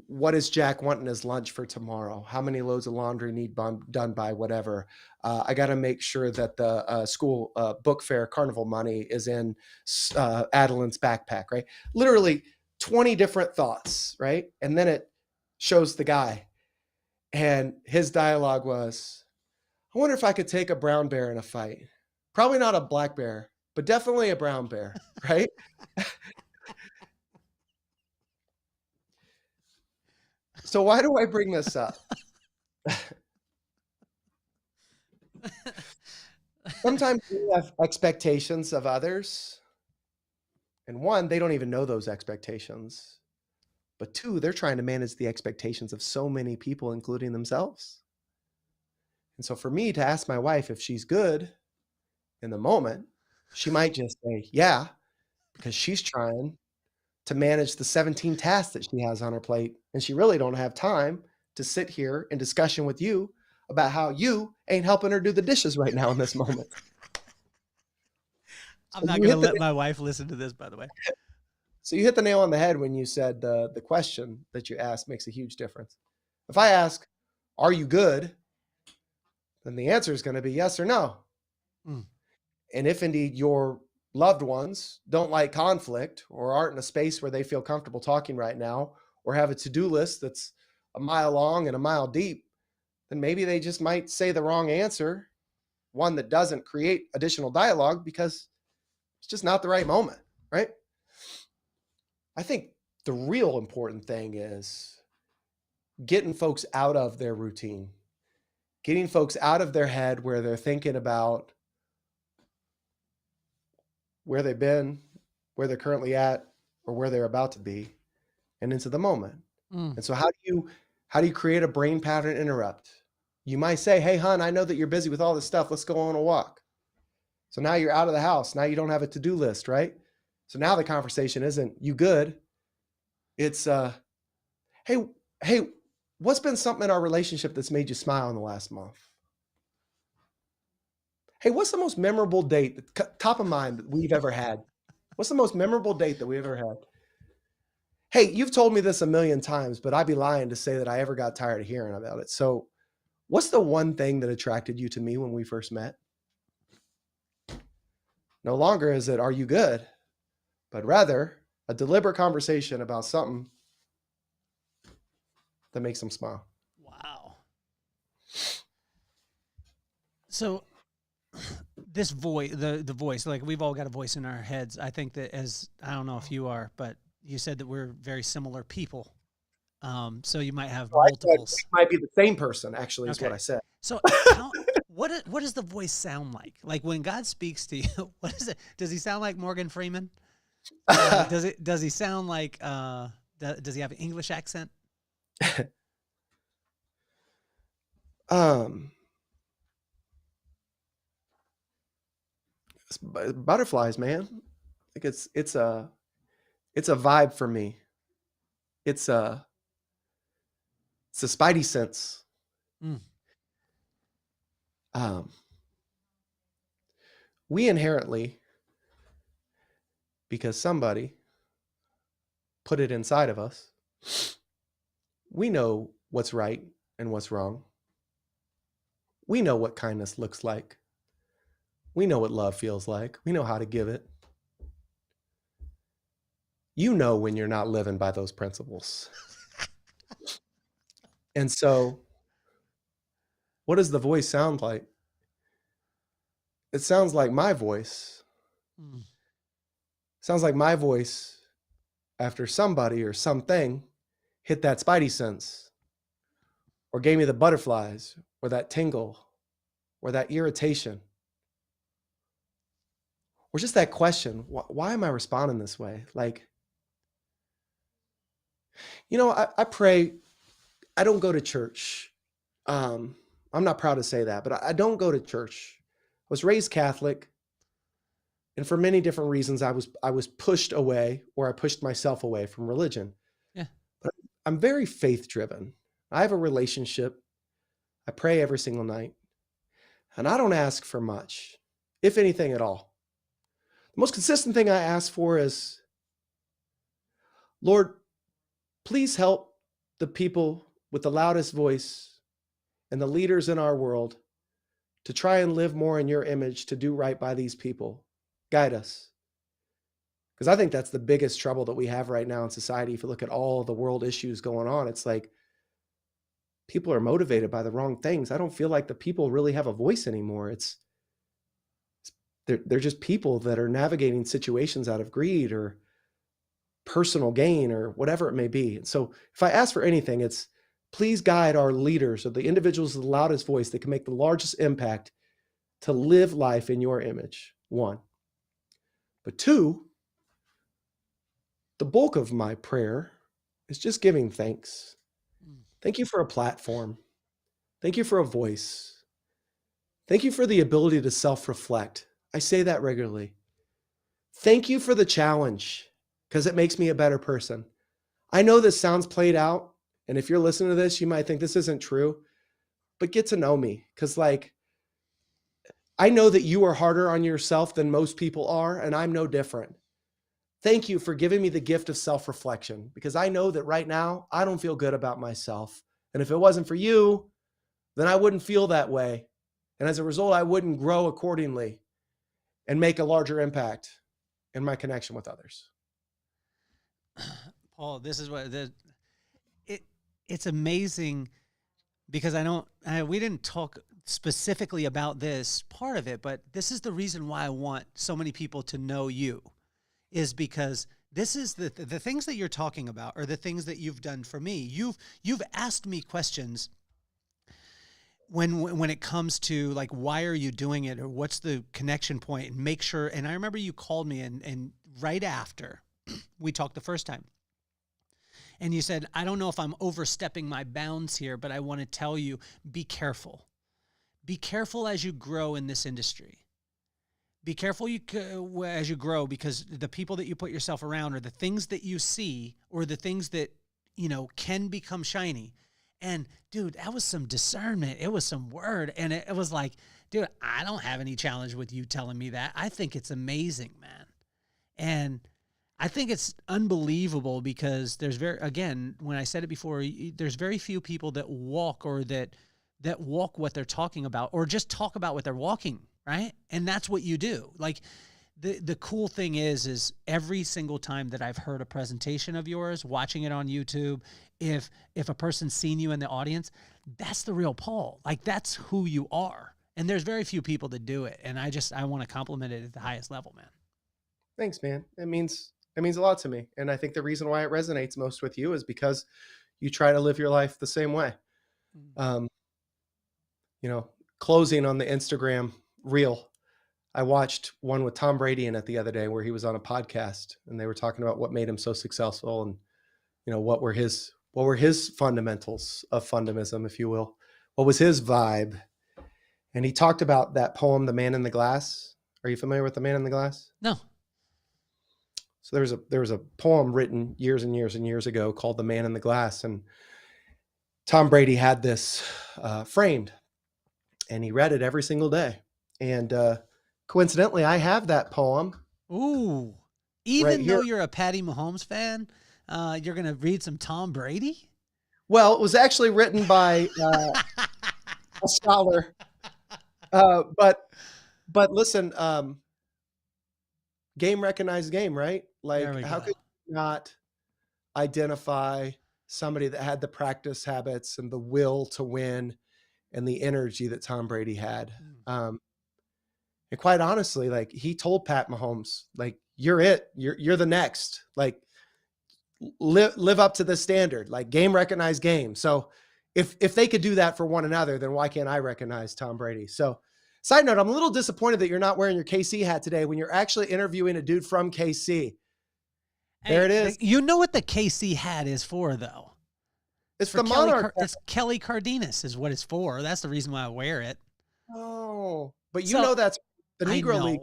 What is Jack wanting his lunch for tomorrow? How many loads of laundry need done by whatever? I got to make sure that the school book fair carnival money is in Adeline's backpack, right? Literally 20 different thoughts, right? And then it shows the guy, and his dialogue was, "I wonder if I could take a brown bear in a fight. Probably not a black bear, but definitely a brown bear," right? So why do I bring this up? Sometimes we have expectations of others, and one, they don't even know those expectations. But two, they're trying to manage the expectations of so many people, including themselves. And so for me to ask my wife if she's good in the moment, she might just say, "Yeah," because she's trying to manage the 17 tasks that she has on her plate. And she really don't have time to sit here in discussion with you about how you ain't helping her do the dishes right now in this moment. I'm not going to let my wife listen to this, by the way. So you hit the nail on the head when you said the question that you asked makes a huge difference. If I ask, are you good? Then the answer is going to be yes or no. Mm. And if indeed your loved ones don't like conflict or aren't in a space where they feel comfortable talking right now, or have a to-do list that's a mile long and a mile deep, then maybe they just might say the wrong answer, one that doesn't create additional dialogue because it's just not the right moment, right? I think the real important thing is getting folks out of their routine, getting folks out of their head where they're thinking about where they've been, where they're currently at, or where they're about to be, and into the moment. And so how do you create a brain pattern interrupt? You might say, hey, hon, I know that you're busy with all this stuff. Let's go on a walk. So now you're out of the house. Now you don't have a to-do list, right? So now the conversation isn't you good. It's, hey, what's been something in our relationship that's made you smile in the last month? Hey, what's the most memorable date, top of mind, that we've ever had? What's the most memorable date that we've ever had? Hey, you've told me this a million times, but I'd be lying to say that I ever got tired of hearing about it. So what's the one thing that attracted you to me when we first met? No longer is it, are you good? But rather a deliberate conversation about something that makes them smile. Wow. So this voice, the voice, like we've all got a voice in our heads. I think that I don't know if you are, but you said that we're very similar people. So you might have multiples. It might be the same person, actually, is what I said. So what does the voice sound like? Like when God speaks to you, what is it? Does he sound like Morgan Freeman? Does he sound like, does he have an English accent? Butterflies, man. Like it's a vibe for me. It's a spidey sense. We inherently, because somebody put it inside of us, we know what's right and what's wrong. We know what kindness looks like. We know what love feels like. We know how to give it. You know when you're not living by those principles. And so, what does the voice sound like? It sounds like my voice. Sounds like my voice after somebody or something hit that spidey sense, or gave me the butterflies, or that tingle, or that irritation, or just that question, why am I responding this way? Like, you know, I pray. I don't go to church. I'm not proud to say that, but I don't go to church. I was raised Catholic, and for many different reasons, I was pushed away, or I pushed myself away from religion. Yeah. But I'm very faith driven. I have a relationship. I pray every single night, and I don't ask for much, if anything at all. The most consistent thing I ask for is, Lord, please help the people with the loudest voice and the leaders in our world to try and live more in your image, to do right by these people. Guide us. Because I think that's the biggest trouble that we have right now in society. If you look at all the world issues going on, it's like people are motivated by the wrong things. I don't feel like the people really have a voice anymore. They're just people that are navigating situations out of greed or personal gain or whatever it may be. And so if I ask for anything, it's please guide our leaders or the individuals with the loudest voice that can make the largest impact to live life in your image, one. But two, the bulk of my prayer is just giving thanks. Thank you for a platform. Thank you for a voice. Thank you for the ability to self-reflect. I say that regularly. Thank you for the challenge, because it makes me a better person. I know this sounds played out, and if you're listening to this, you might think this isn't true, but get to know me. Cause like, I know that you are harder on yourself than most people are, and I'm no different. Thank you for giving me the gift of self-reflection, because I know that right now I don't feel good about myself. And if it wasn't for you, then I wouldn't feel that way. And as a result, I wouldn't grow accordingly and make a larger impact in my connection with others. Paul, this is what it's amazing, because we didn't talk specifically about this part of it, but this is the reason why I want so many people to know you, is because this is the things that you're talking about are the things that you've done for me. You've asked me questions when it comes to like, why are you doing it, or what's the connection point, and make sure. And I remember you called me and right after we talked the first time, and you said, I don't know if I'm overstepping my bounds here, but I want to tell you, be careful. Be careful as you grow in this industry. Be careful as you grow, because the people that you put yourself around, or the things that you see, or the things that, can become shiny. And dude, that was some discernment. It was some word. And it was like, dude, I don't have any challenge with you telling me that. I think it's amazing, man. And I think it's unbelievable, because there's when I said it before, there's very few people that walk, or that walk what they're talking about, or just talk about what they're walking. Right. And that's what you do. Like the cool thing is every single time that I've heard a presentation of yours, watching it on YouTube, if a person's seen you in the audience, that's the real Paul. Like, that's who you are. And there's very few people that do it. And I want to compliment it at the highest level, man. Thanks, man. It means a lot to me. And I think the reason why it resonates most with you is because you try to live your life the same way. Closing on the Instagram reel, I watched one with Tom Brady in it the other day, where he was on a podcast, and they were talking about what made him so successful, and what were his fundamentals of Fundamism, if you will. What was his vibe? And he talked about that poem, The Man in the Glass. Are you familiar with The Man in the Glass? No. So there was a poem written years and years and years ago called The Man in the Glass, and Tom Brady had this framed, and he read it every single day. And coincidentally, I have that poem. Ooh, even though you're a Patty Mahomes fan, you're going to read some Tom Brady? Well, it was actually written by a scholar. But listen, game recognized game, right? Like, how could you not identify somebody that had the practice habits and the will to win and the energy that Tom Brady had? And quite honestly, like, he told Pat Mahomes, like, you're it. You're the next. Like, live up to the standard. Like, game recognized game. So if they could do that for one another, then why can't I recognize Tom Brady? So, side note, I'm a little disappointed that you're not wearing your KC hat today when you're actually interviewing a dude from KC. There it is. You know what the KC hat is for, though? It's for the Monarch. It's Kelly Cardenas is what it's for. That's the reason why I wear it. Oh, but you know that's the Negro League.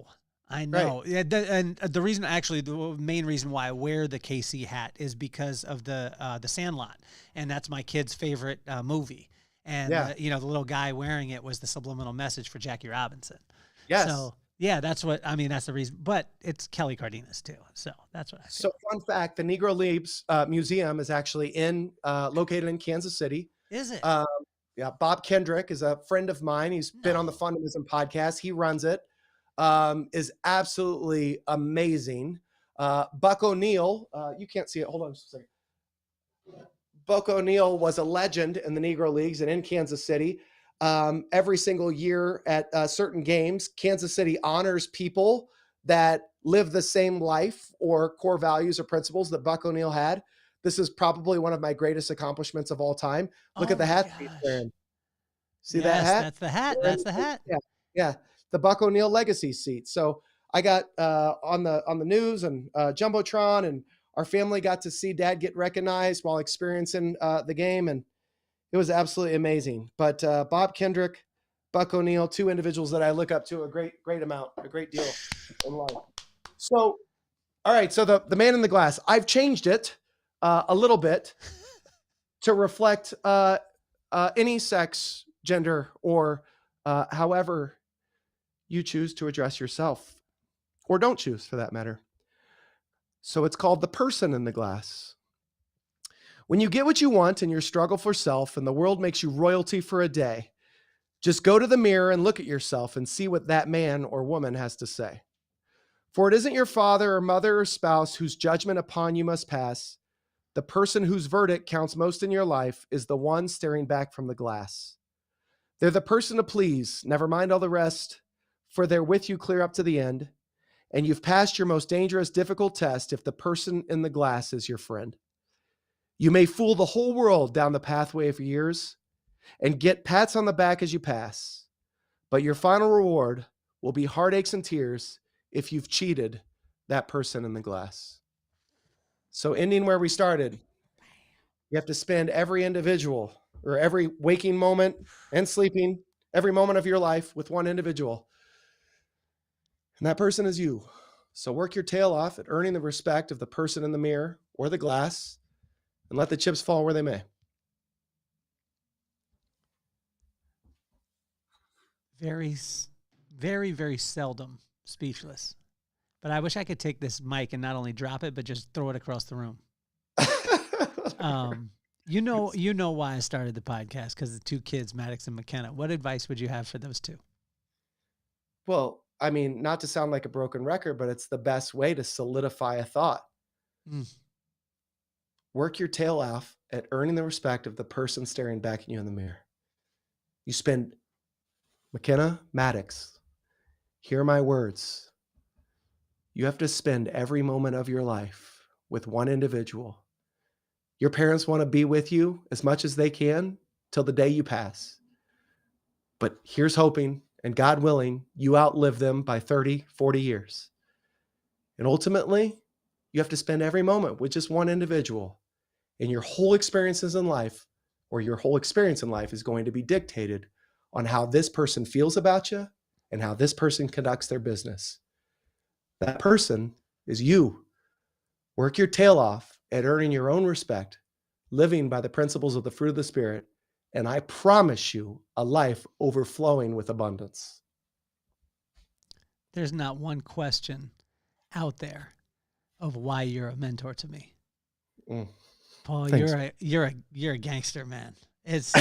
I know. Right. Yeah, and the reason, actually, the main reason why I wear the KC hat is because of the Sandlot, and that's my kid's favorite movie. And the little guy wearing it was the subliminal message for Jackie Robinson. Yes. So yeah, that's the reason. But it's Kelly Cardenas too. So that's what I think. So, fun fact: the Negro Leagues Museum is actually located in Kansas City. Is it? Yeah. Bob Kendrick is a friend of mine. He's been on the Fundamism podcast. He runs it. Is absolutely amazing. Buck O'Neil, you can't see it. Hold on just a second. Buck O'Neil was a legend in the Negro Leagues and in Kansas City. Every single year at certain games, Kansas City honors people that live the same life or core values or principles that Buck O'Neil had. This is probably one of my greatest accomplishments of all time. Look at the hat he's wearing. See that hat? That's the hat. That's the hat. Yeah. The Buck O'Neil legacy seat. So I got on the news and Jumbotron, and our family got to see Dad get recognized while experiencing the game, and it was absolutely amazing. But Bob Kendrick, Buck O'Neil, two individuals that I look up to a great deal in life. So, all right. So the Man in the Glass, I've changed it a little bit to reflect any sex gender, or however you choose to address yourself, or don't choose for that matter. So it's called the person in the glass. When you get what you want in your struggle for self and the world makes you royalty for a day, just go to the mirror and look at yourself and see what that man or woman has to say. For it isn't your father or mother or spouse whose judgment upon you must pass. The person whose verdict counts most in your life is the one staring back from the glass. They're the person to please, never mind all the rest, for they're with you clear up to the end, and you've passed your most dangerous, difficult test if the person in the glass is your friend. You may fool the whole world down the pathway for years and get pats on the back as you pass, but your final reward will be heartaches and tears if you've cheated that person in the glass. So ending where we started, you have to spend every individual or every waking moment and sleeping, every moment of your life with one individual. And that person is you. So work your tail off at earning the respect of the person in the mirror or the glass, and let the chips fall where they may. Very, very seldom speechless. But I wish I could take this mic and not only drop it, but just throw it across the room. You know why I started the podcast, because the two kids, Maddox and McKenna. What advice would you have for those two? Well, I mean, not to sound like a broken record, but it's the best way to solidify a thought. Work your tail off at earning the respect of the person staring back at you in the mirror. You spend, McKenna, Maddox, hear my words. You have to spend every moment of your life with one individual. Your parents want to be with you as much as they can till the day you pass. But here's hoping, and God willing, you outlive them by 30, 40 years. And ultimately, you have to spend every moment with just one individual. And your whole experiences in life, or your whole experience in life, is going to be dictated on how this person feels about you and how this person conducts their business. That person is you. Work your tail off at earning your own respect, living by the principles of the fruit of the Spirit, and I promise you a life overflowing with abundance. There's not one question out there of why you're a mentor to me. Paul, Thanks. you're a gangster, man. It's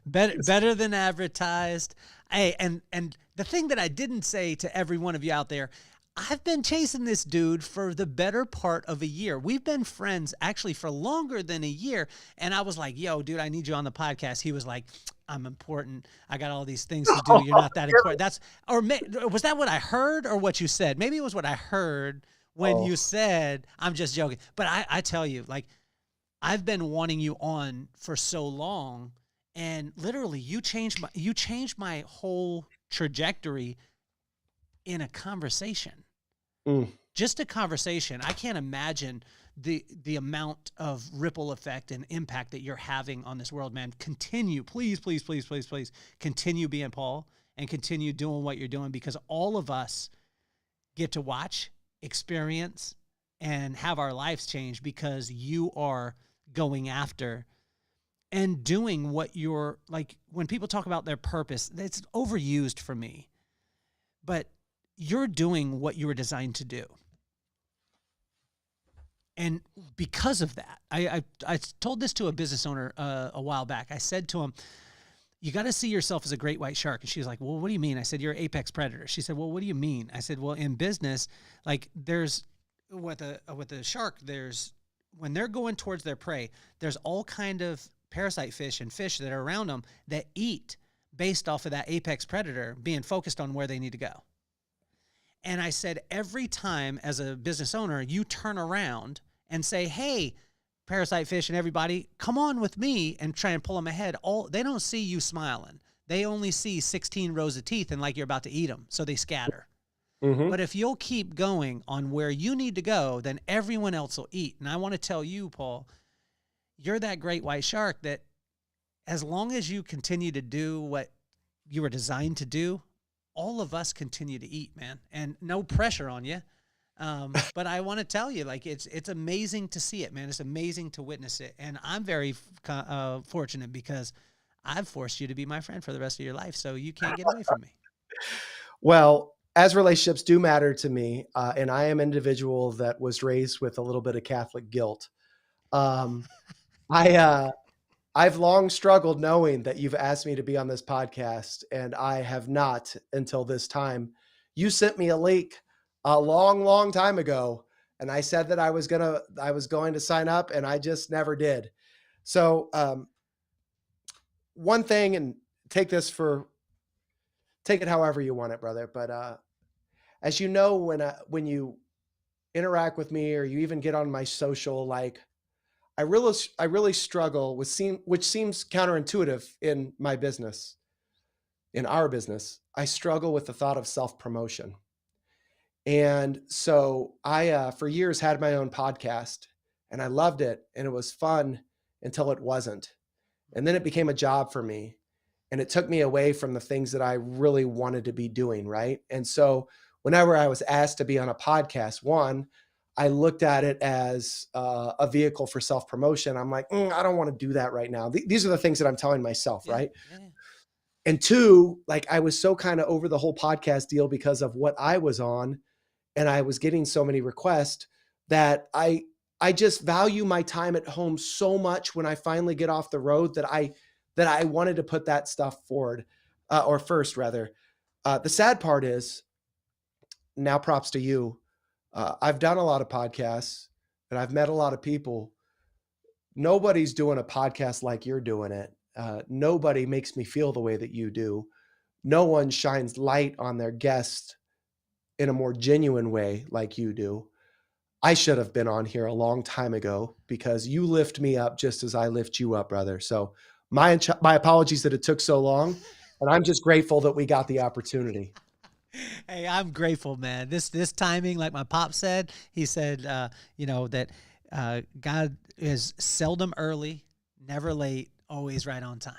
better than advertised. Hey, and the thing that I didn't say to every one of you out there, I've been chasing this dude for the better part of a year. We've been friends actually for longer than a year. And I was like, yo, dude, I need you on the podcast. He was like, I'm important. I got all these things to do. You're not that important. Was that what I heard or what you said? Maybe it was what I heard when you said, I'm just joking. But I tell you, like, I've been wanting you on for so long, and literally you changed my whole trajectory in a conversation. Just a conversation. I can't imagine the amount of ripple effect and impact that you're having on this world, man. Continue, please continue being Paul and continue doing what you're doing, because all of us get to watch, experience, and have our lives change because you are going after and doing what you're, like, when people talk about their purpose, it's overused for me, but you're doing what you were designed to do. And because of that, I told this to a business owner a while back. I said to him, you got to see yourself as a great white shark. And she's like, well, what do you mean? I said, you're an apex predator. She said, well, what do you mean? I said, well, in business, like, there's with a shark, there's, when they're going towards their prey, there's all kind of parasite fish and fish that are around them that eat based off of that apex predator being focused on where they need to go. And I said, every time as a business owner, you turn around and say, hey, parasite fish and everybody, come on with me, and try and pull them ahead. They don't see you smiling. They only see 16 rows of teeth and like you're about to eat them. So they scatter. But if you'll keep going on where you need to go, then everyone else will eat. And I want to tell you, Paul, you're that great white shark that as long as you continue to do what you were designed to do, all of us continue to eat, man, and no pressure on you. But I want to tell you, like, it's amazing to see it, man. It's amazing to witness it. And I'm very fortunate because I've forced you to be my friend for the rest of your life. So you can't get away from me. Well, as relationships do matter to me, and I am an individual that was raised with a little bit of Catholic guilt. Um, I've long struggled knowing that you've asked me to be on this podcast, and I have not until this time. You sent me a link a long, long time ago, and I said that I was going to sign up, and I just never did. So, one thing, and take it however you want it, brother. But as you know, when you interact with me or you even get on my social, like I really struggle with which seems counterintuitive in my business, in our business. I struggle with the thought of self-promotion. And so I, for years, had my own podcast, and I loved it, and it was fun until it wasn't. And then it became a job for me, and it took me away from the things that I really wanted to be doing. Right. And so whenever I was asked to be on a podcast, one, I looked at it as a vehicle for self-promotion. I'm like, I don't want to do that right now. These are the things that I'm telling myself. Yeah, right. yeah. And two, like I was so kind of over the whole podcast deal because of what I was on, and I was getting so many requests that I just value my time at home so much when I finally get off the road that I wanted to put that stuff forward, or first rather. The sad part is, now props to you. I've done a lot of podcasts and I've met a lot of people. Nobody's doing a podcast like you're doing it. Nobody makes me feel the way that you do. No one shines light on their guest in a more genuine way like you do. I should have been on here a long time ago because you lift me up just as I lift you up, brother. So my apologies that it took so long, and I'm just grateful that we got the opportunity. Hey, I'm grateful, man. This timing, like my pop said, he said, that God is seldom early, never late, always right on time.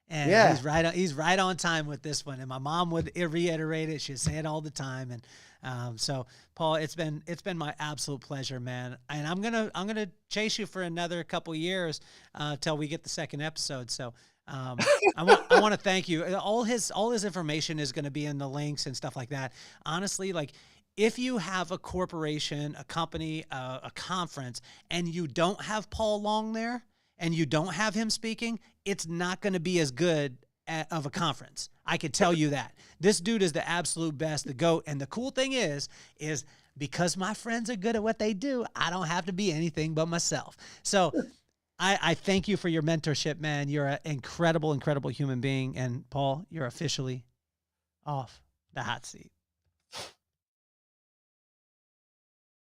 And Yeah. he's right on time with this one. And my mom would reiterate it. She'd say it all the time. And so Paul, it's been my absolute pleasure, man. And I'm gonna chase you for another couple years till we get the second episode. So I want to thank you. All his information is going to be in the links and stuff like that. Honestly, like if you have a corporation, a company, a conference, and you don't have Paul Long there and you don't have him speaking, it's not going to be as good of a conference. I could tell you that. This dude is the absolute best, the GOAT. And the cool thing is because my friends are good at what they do, I don't have to be anything but myself. So I thank you for your mentorship, man. You're an incredible, incredible human being. And Paul, you're officially off the hot seat.